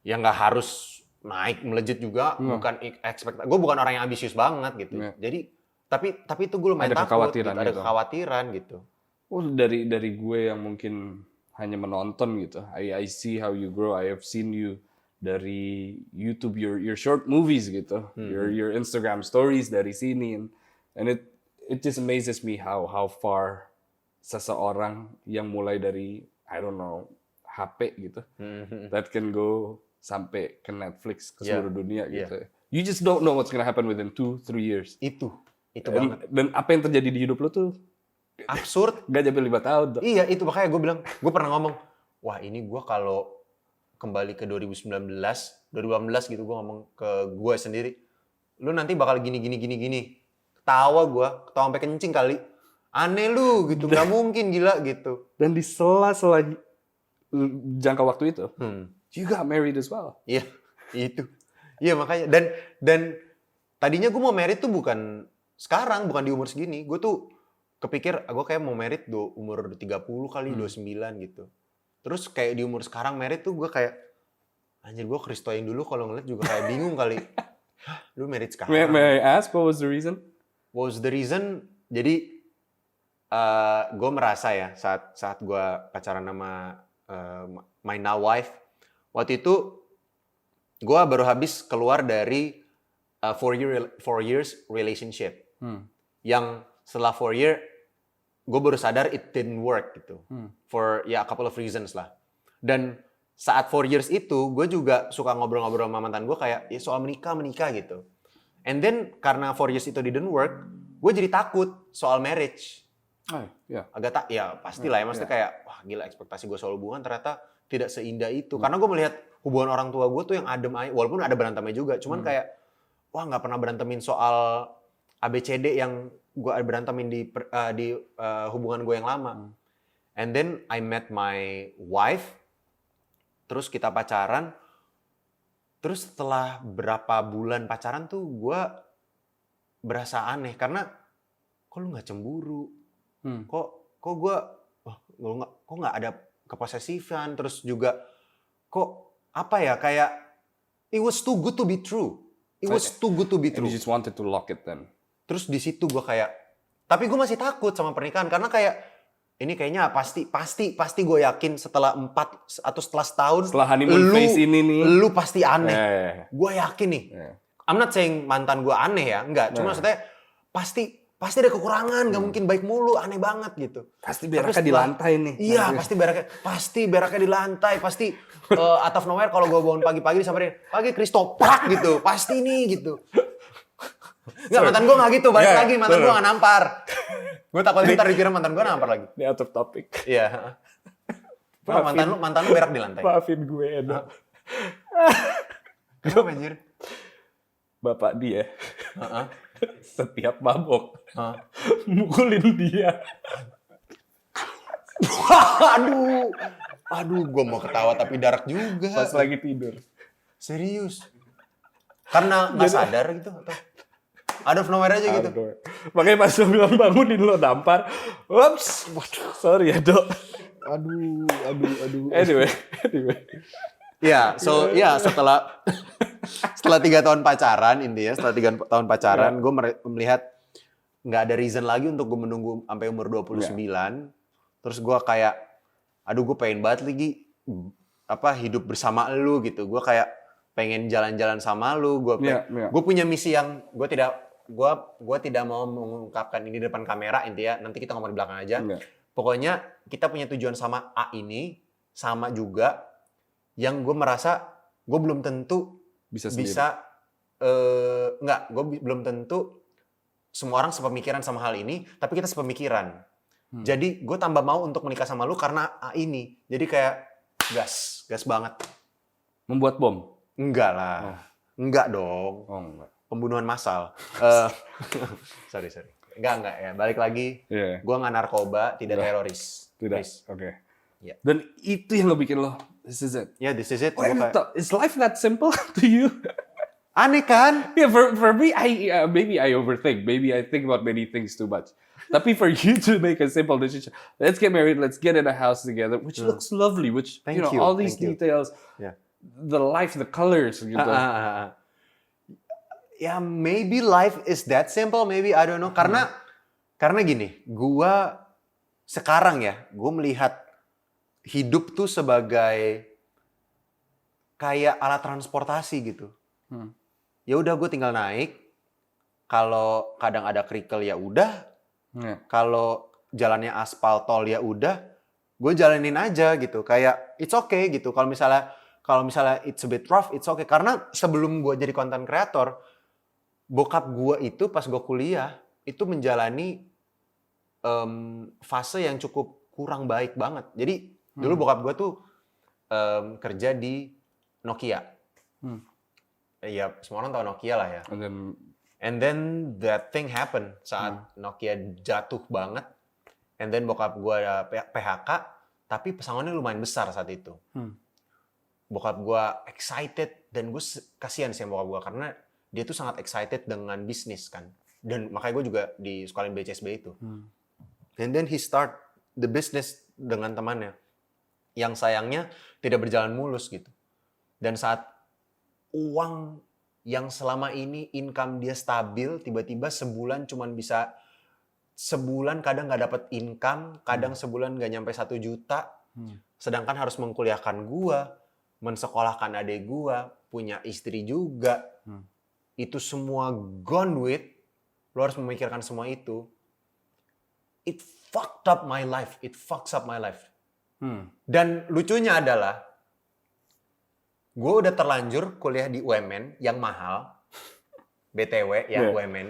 nggak harus naik melejit juga, bukan gue bukan orang yang ambisius banget gitu. Jadi tapi itu gue lumayan takut, gitu. Ada kekhawatiran gitu. Oh, dari gue yang mungkin hanya menonton gitu. I see how you grow. I have seen you dari YouTube, your short movies gitu, your Instagram stories dari sini, and it just amazes me how far seseorang yang mulai dari I don't know HP gitu, that can go sampai ke Netflix ke seluruh dunia gitu. You just don't know what's gonna happen within 2-3 years. Itu banget. Dan apa yang terjadi di hidup lo tuh absurd. Gak sampai 5 tahun. Iya, itu makanya gue bilang, gue pernah ngomong, wah ini gue kalau kembali ke 2019, 2018 gitu, gue ngomong ke gue sendiri, lu nanti bakal gini. Ketawa sampai kencing kali. Aneh lu gitu, gak mungkin gila gitu. Dan di sela-sela jangka waktu itu, you got married as well. Iya, itu. Iya makanya, dan tadinya gue mau married tuh bukan sekarang, bukan di umur segini. Gue tuh kepikir, gue kayak mau married umur 30 kali, 29 gitu. Terus kayak di umur sekarang married tuh gue kayak, anjir gue Kristoin dulu kalau ngeliat juga kayak bingung kali. Hah, lu married sekarang? May I ask, what was the reason? What was the reason? Jadi, gue merasa ya, saat gue pacaran sama my now wife, waktu itu gue baru habis keluar dari 4 years relationship. Yang setelah 4 year, gue baru sadar it didn't work gitu. For a couple of reasons lah. Dan saat 4 years itu, gue juga suka ngobrol-ngobrol sama mantan gue kayak ya soal menikah gitu. And then karena 4 years itu didn't work, gue jadi takut soal marriage. Agak pastilah ya. Maksudnya kayak, wah gila ekspektasi gue soal hubungan ternyata tidak seindah itu. Karena gue melihat hubungan orang tua gue tuh yang adem aja. Walaupun ada berantemnya juga. Cuman kayak, wah gak pernah berantemin soal ABCD yang gue berantemin di hubungan gue yang lama. And then I met my wife, terus kita pacaran, terus setelah berapa bulan pacaran tuh gue berasa aneh karena kok lu nggak cemburu, kok gue, kok nggak ada keposesifan, terus juga kok apa ya kayak it was too good to be true, it was too good to be true. And you just wanted to lock it then. Terus di situ gue kayak, tapi gue masih takut sama pernikahan karena kayak ini kayaknya pasti gue yakin setelah 4 atau setelah setahun, setelah honeymoon phase ini nih, lu pasti aneh. Gue yakin nih. I'm not saying mantan gue aneh ya, enggak. Cuma maksudnya pasti ada kekurangan, gak mungkin baik mulu, aneh banget gitu. Pasti beraknya di lantai nih. Iya, pasti beraknya di lantai, pasti out of nowhere kalau gue bangun pagi-pagi disamperin, pagi Kristopak gitu, pasti nih gitu. Enggak, mantan gue gak gitu, balik lagi, mantan gue gak nampar. Gue takutnya ntar dikira mantan gue nampar lagi. Ini out of topic. Iya. Mantan lu berak di lantai. Maafin gue, Edo. Kenapa anjir? Bapak dia, setiap mabok, mukulin dia. Aduh, gue mau ketawa tapi darak juga. Pas lagi tidur. Serius? Karena nggak sadar gitu atau? Out of nowhere aja gitu. Makanya pas lo bilang bangunin lo nampar. Whoops. Sorry ya, Dok. Aduh. Anyway. Ya, setelah 3 tahun pacaran intinya, setelah 3 tahun pacaran, gue melihat nggak ada reason lagi untuk gue menunggu sampai umur 29. Terus gue kayak, aduh gue pengen banget lagi hidup bersama lu gitu. Gue kayak pengen jalan-jalan sama lu. Gue punya misi yang gue tidak mau mengungkapkan ini di depan kamera intinya. Nanti kita ngomong di belakang aja. Pokoknya kita punya tujuan sama A ini sama juga. Yang gue merasa gue belum tentu gue belum tentu semua orang sepemikiran sama hal ini, tapi kita sepemikiran. Jadi gue tambah mau untuk menikah sama lu karena A ini. Jadi kayak gas banget. Membuat bom? Enggak lah. Enggak dong. Oh, enggak. Pembunuhan massal. Sorry. Enggak ya. Balik lagi. Gue nggak narkoba, tidak teroris. Tidak. Oke. Yeah. Dan itu yang ngebikin lo, this is it. Yeah, this is it. Is life that simple to you? Aneh kan? Yeah, for me, maybe I overthink. Maybe I think about many things too much. Tapi for you to make a simple decision, let's get married, let's get in a house together, which looks lovely, which Thank you know you, all these thank you. details, Yeah. the life, the colors gitu. Ya maybe life is that simple, maybe I don't know. Karena gini, gua sekarang ya, gue melihat hidup tuh sebagai kayak alat transportasi gitu. Ya udah gue tinggal naik. Kalau kadang ada kerikil ya udah. Yeah. Kalau jalannya aspal tol ya udah. Gue jalanin aja gitu. Kayak it's okay gitu. Kalau misalnya it's a bit rough, it's okay. Karena sebelum gue jadi content creator, bokap gue itu pas gue kuliah itu menjalani fase yang cukup kurang baik banget. Jadi dulu bokap gue tuh kerja di Nokia. Ya semua orang tahu Nokia lah ya. And then that thing happen saat Nokia jatuh banget. And then bokap gue ada PHK, tapi pesangonnya lumayan besar saat itu. Bokap gue excited, dan gue kasihan sih sama bokap gue karena dia tuh sangat excited dengan bisnis kan. Dan makanya gue juga di sekolahin BCSB itu. And then he start the business dengan temannya. Yang sayangnya tidak berjalan mulus gitu. Dan saat uang yang selama ini income dia stabil, tiba-tiba sebulan cuman bisa, sebulan kadang nggak dapat income, kadang sebulan nggak nyampe 1 juta. Sedangkan harus mengkuliahkan gua, mensekolahkan adik gua, punya istri juga. Itu semua gone with, lo harus memikirkan semua itu. It fucked up my life. It fucks up my life. Dan lucunya adalah, gue udah terlanjur kuliah di UMN yang mahal. BTW ya, UMN.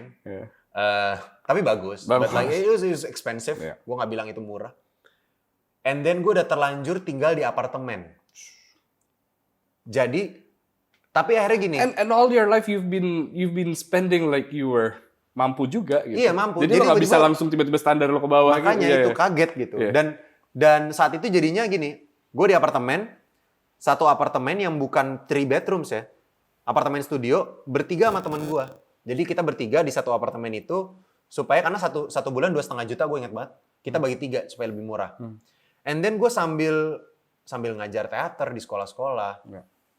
Tapi bagus. But like, it was expensive. Gue gak bilang itu murah. And then gue udah terlanjur tinggal di apartemen. Jadi, tapi akhirnya gini. And all your life you've been spending like you were mampu juga gitu. Iya, mampu. Jadi lo gak bisa langsung tiba-tiba standar lo ke bawah. Makanya gitu. itu kaget gitu. Dan saat itu jadinya gini, gue di apartemen, satu apartemen yang bukan 3 bedrooms ya, apartemen studio, bertiga sama teman gue. Jadi kita bertiga di satu apartemen itu, supaya karena satu bulan 2,5 juta, gue ingat banget, kita bagi 3 supaya lebih murah. And then gue sambil ngajar teater di sekolah-sekolah,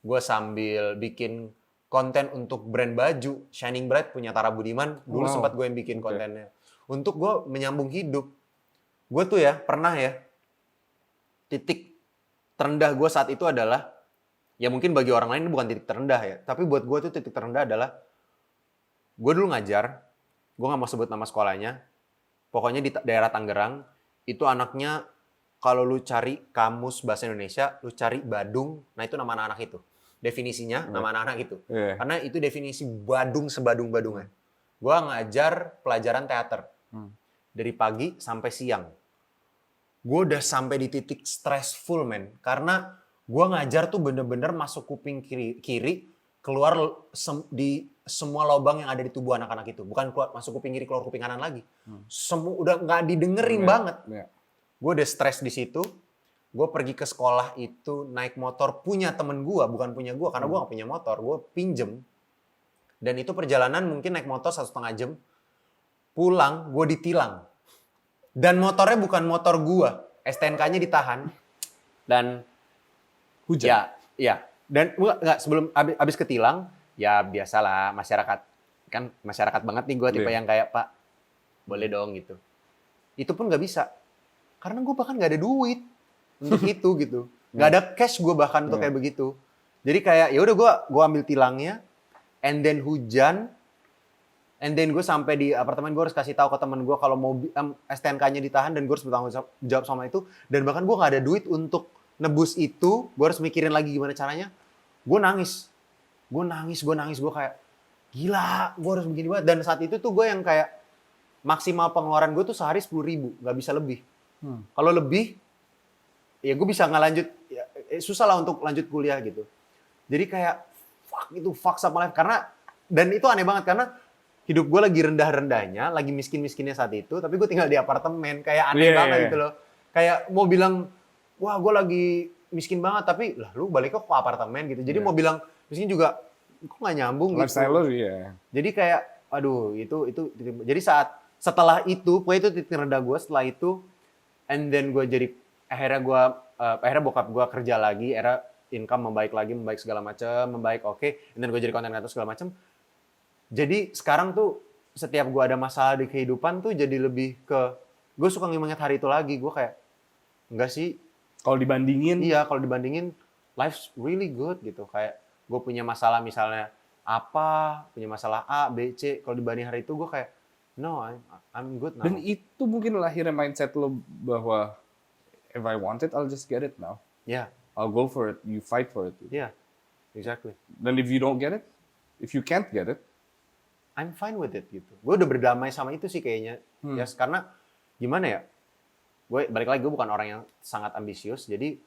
gue sambil bikin konten untuk brand baju, Shining Bright punya Tara Budiman, dulu sempat gue yang bikin kontennya. Untuk gue menyambung hidup. Gue tuh ya, pernah ya, titik terendah gue saat itu adalah, ya mungkin bagi orang lain ini bukan titik terendah ya, tapi buat gue tuh titik terendah adalah, gue dulu ngajar, gue gak mau sebut nama sekolahnya, pokoknya di daerah Tangerang, itu anaknya, kalau lu cari kamus bahasa Indonesia, lu cari Badung, nah itu nama anak-anak itu. Definisinya nama anak-anak itu. Karena itu definisi Badung sebadung-badungnya. Gue ngajar pelajaran teater. Dari pagi sampai siang. Gue udah sampai di titik stressful, men. Karena gue ngajar tuh bener-bener masuk kuping kiri, keluar di semua lubang yang ada di tubuh anak-anak itu. Bukan keluar, masuk kuping kiri, keluar kuping kanan lagi. Semua udah nggak didengerin banget. Gue udah stres di situ. Gue pergi ke sekolah itu naik motor punya temen gue, bukan punya gue. Karena gue gak punya motor, gue pinjem. Dan itu perjalanan mungkin naik motor 1,5 jam. Pulang, gue ditilang. Dan motornya bukan motor gue. STNK-nya ditahan. Dan hujan. Ya. Dan enggak, sebelum abis ketilang, ya biasalah masyarakat. Kan masyarakat banget nih gue tipe yang kayak, Pak, boleh dong gitu. Itu pun gak bisa. Karena gue bahkan gak ada duit untuk itu gitu. Gak ada cash gue bahkan untuk kayak begitu. Jadi kayak ya udah gue ambil tilangnya, and then hujan, and then gue sampai di apartemen, gue harus kasih tahu ke teman gue kalau mau STNK-nya ditahan dan gue harus bertanggung jawab sama itu. Dan bahkan gue gak ada duit untuk nebus itu. Gue harus mikirin lagi gimana caranya. Gue nangis. Gue kayak gila, gue harus begini banget. Dan saat itu tuh gue yang kayak maksimal pengeluaran gue tuh sehari 10.000, gak bisa lebih. Kalau lebih, ya gue bisa nggak lanjut, ya, susah lah untuk lanjut kuliah gitu. Jadi kayak fuck up my life. Karena, dan itu aneh banget karena hidup gue lagi rendah-rendahnya, lagi miskin-miskinnya saat itu, tapi gue tinggal di apartemen, kayak aneh banget gitu loh. Kayak mau bilang, wah gue lagi miskin banget, tapi lah lu balik ke apartemen gitu. Jadi mau bilang miskin juga, kok nggak nyambung gitu. Lifestyle lo, iya. Jadi kayak, aduh itu. Jadi setelah itu, pokoknya itu titik rendah gue setelah itu, and then gue jadi akhirnya bokap gue kerja lagi, akhirnya income membaik segala macam, oke, and then gue jadi content creator segala macam. Jadi sekarang tuh setiap gue ada masalah di kehidupan tuh jadi lebih ke gue suka nginget hari itu lagi. Gue kayak enggak sih. Kalau dibandingin, Iya, kalau dibandingin life's really good gitu. Kayak gue punya masalah misalnya punya masalah A, B, C. Kalau dibanding hari itu gue kayak no, I'm good now. dan itu mungkin lahirnya mindset lo bahwa if I want it, I'll just get it now. Yeah, I'll go for it. You fight for it. yeah, exactly. Dan if you don't get it, if you can't get it, I'm fine with it gitu. Gue udah berdamai sama itu sih kayaknya. Yes, karena gimana ya? Gue balik lagi, gue bukan orang yang sangat ambisius. Jadi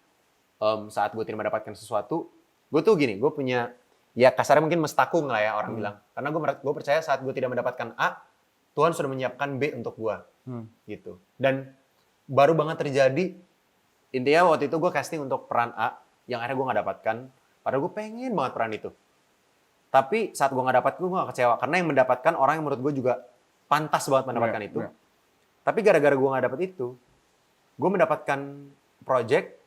saat gue tidak mendapatkan sesuatu, gue tuh gini, gue punya ya kasarnya mungkin mestakung lah ya orang bilang. Karena gue percaya saat gue tidak mendapatkan A, Tuhan sudah menyiapkan B untuk gue, gitu. Dan baru banget terjadi. Intinya waktu itu gue casting untuk peran A, yang akhirnya gue nggak dapatkan. Padahal gue pengen banget peran itu. Tapi saat gue nggak dapat, gue nggak kecewa. Karena yang mendapatkan orang yang menurut gue juga pantas banget mendapatkan itu. Yeah. Tapi gara-gara gue nggak dapet itu, gue mendapatkan project.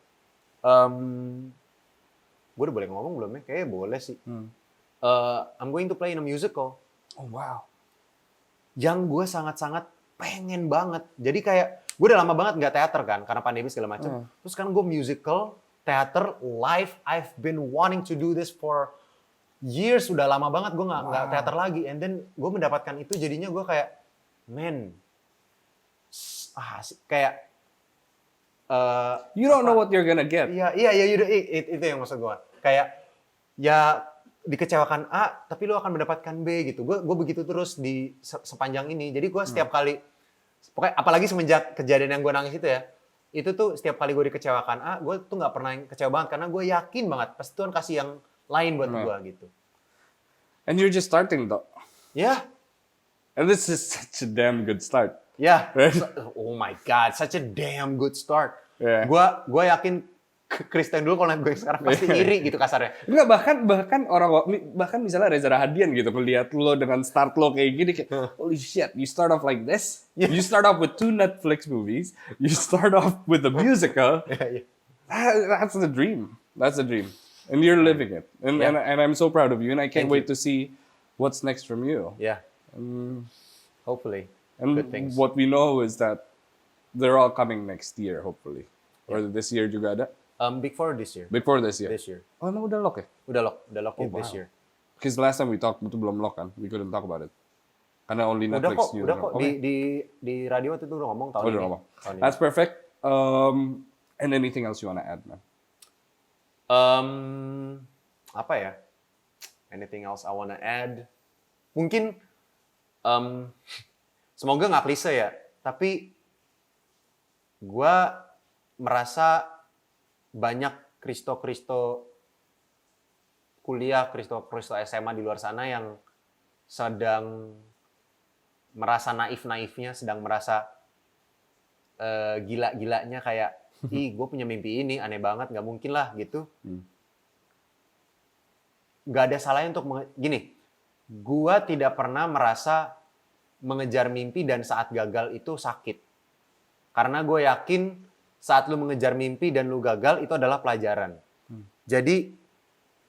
Gue udah boleh ngomong belum ya? Kayaknya boleh sih. I'm going to play in a musical. oh wow. Yang gue sangat-sangat pengen banget. Jadi kayak, gue udah lama banget nggak teater kan, karena pandemi segala macam. Terus kan gue musical, teater, live. I've been wanting to do this for years. Udah lama banget gue nggak teater lagi. And then gue mendapatkan itu, jadinya gue kayak, man, kayak You don't know what you're gonna get. Iya, itu yang maksud gue. Kayak ya dikecewakan A, tapi lo akan mendapatkan B gitu. Gue begitu terus di sepanjang ini. Jadi gue setiap kali, pokoknya apalagi semenjak kejadian yang gue nangis itu ya, itu tuh setiap kali gue dikecewakan A, gue tuh nggak pernah kecewa banget karena gue yakin banget pasti Tuhan kasih yang lain buat gue gitu. And you're just starting though. Ya, And this is such a damn good start. ya. Right? Oh my God, such a damn good start. Yeah. Gue yakin Kristen dulu kalau lihat gue sekarang pasti iri gitu kasarnya. Enggak, bahkan misalnya Reza Rahadian gitu melihat lo dengan start lo kayak gini kayak holy shit, you start off like this. You start off with 2 Netflix movies. You start off with a musical. That's the dream. That's the dream. And you're living it. And I'm so proud of you, and I can't wait to see what's next from you. Ya. Hopefully. And Good things. what we know is that they're all coming next year, hopefully. Or this year juga ada. Big Four this year. Before this year. This year. Oh, emang udah lock ya? Udah lock it wow. this year. Because last time we talked, itu belum lock kan? We couldn't talk about it. Karena only Netflix knew. Udah kok. Okay. Di radio waktu itu udah ngomong tahun Oh, ini. udah ngomong. Tahun ini. That's perfect. And anything else you wanna add, man? Apa ya? Anything else I wanna add? Mungkin semoga nggak klise ya, tapi gue merasa banyak Kristo kuliah, Kristo SMA di luar sana yang sedang merasa naif-naifnya, sedang merasa gila-gilanya kayak, ih gue punya mimpi ini, aneh banget, nggak mungkin lah gitu. Nggak ada salahnya untuk, gini, gue tidak pernah merasa mengejar mimpi dan saat gagal itu sakit. Karena gue yakin saat lu mengejar mimpi dan lu gagal itu adalah pelajaran. Jadi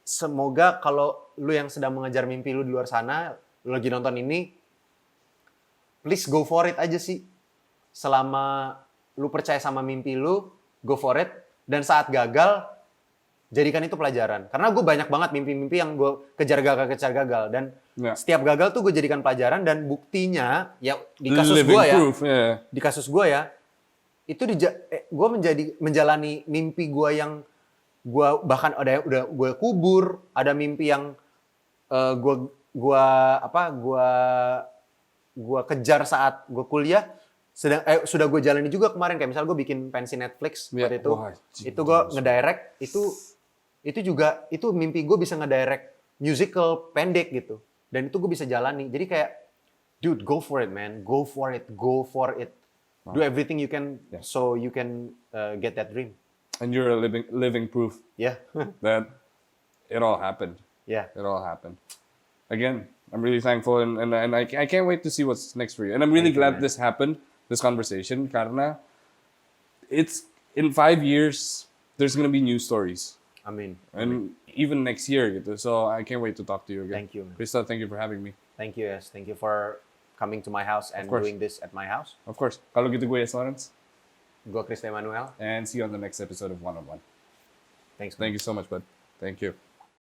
semoga kalau lu yang sedang mengejar mimpi lu di luar sana, lu lagi nonton ini, please go for it aja sih. Selama lu percaya sama mimpi lu, go for it. Dan saat gagal, jadikan itu pelajaran. Karena gue banyak banget mimpi-mimpi yang gue kejar gagal. Dan setiap gagal tuh gue jadikan pelajaran, dan buktinya, ya di kasus gue ya, di kasus gue ya, itu gue menjalani mimpi gue yang gue bahkan udah gue kubur, ada mimpi yang gue kejar saat gue kuliah, sudah gue jalani juga kemarin. Kayak misal gue bikin pensi Netflix waktu itu gue ngedirect, itu juga itu mimpi gue bisa ngedirect musical pendek gitu, dan itu gue bisa jalani. Jadi kayak, dude, go for it man, go for it. Do everything you can so you can get that dream. And you're a living proof Yeah. that it all happened. Yeah. it all happened. Again, I'm really thankful and I can't wait to see what's next for you. And I'm really Thank you, glad man. this happened, this conversation, karena it's in 5 years, there's gonna be new stories. I mean, And even next year gitu. So I can't wait to talk to you again. Thank you, man. Krista, thank you for having me. thank you, yes. Thank you for coming to my house and course. doing this at my house. Of course. Kalau gitu gue Yes Lawrence. Gua Chris Emmanuel. And see you on the next episode of One on One. Thanks. Thank you so much, bud. Thank you.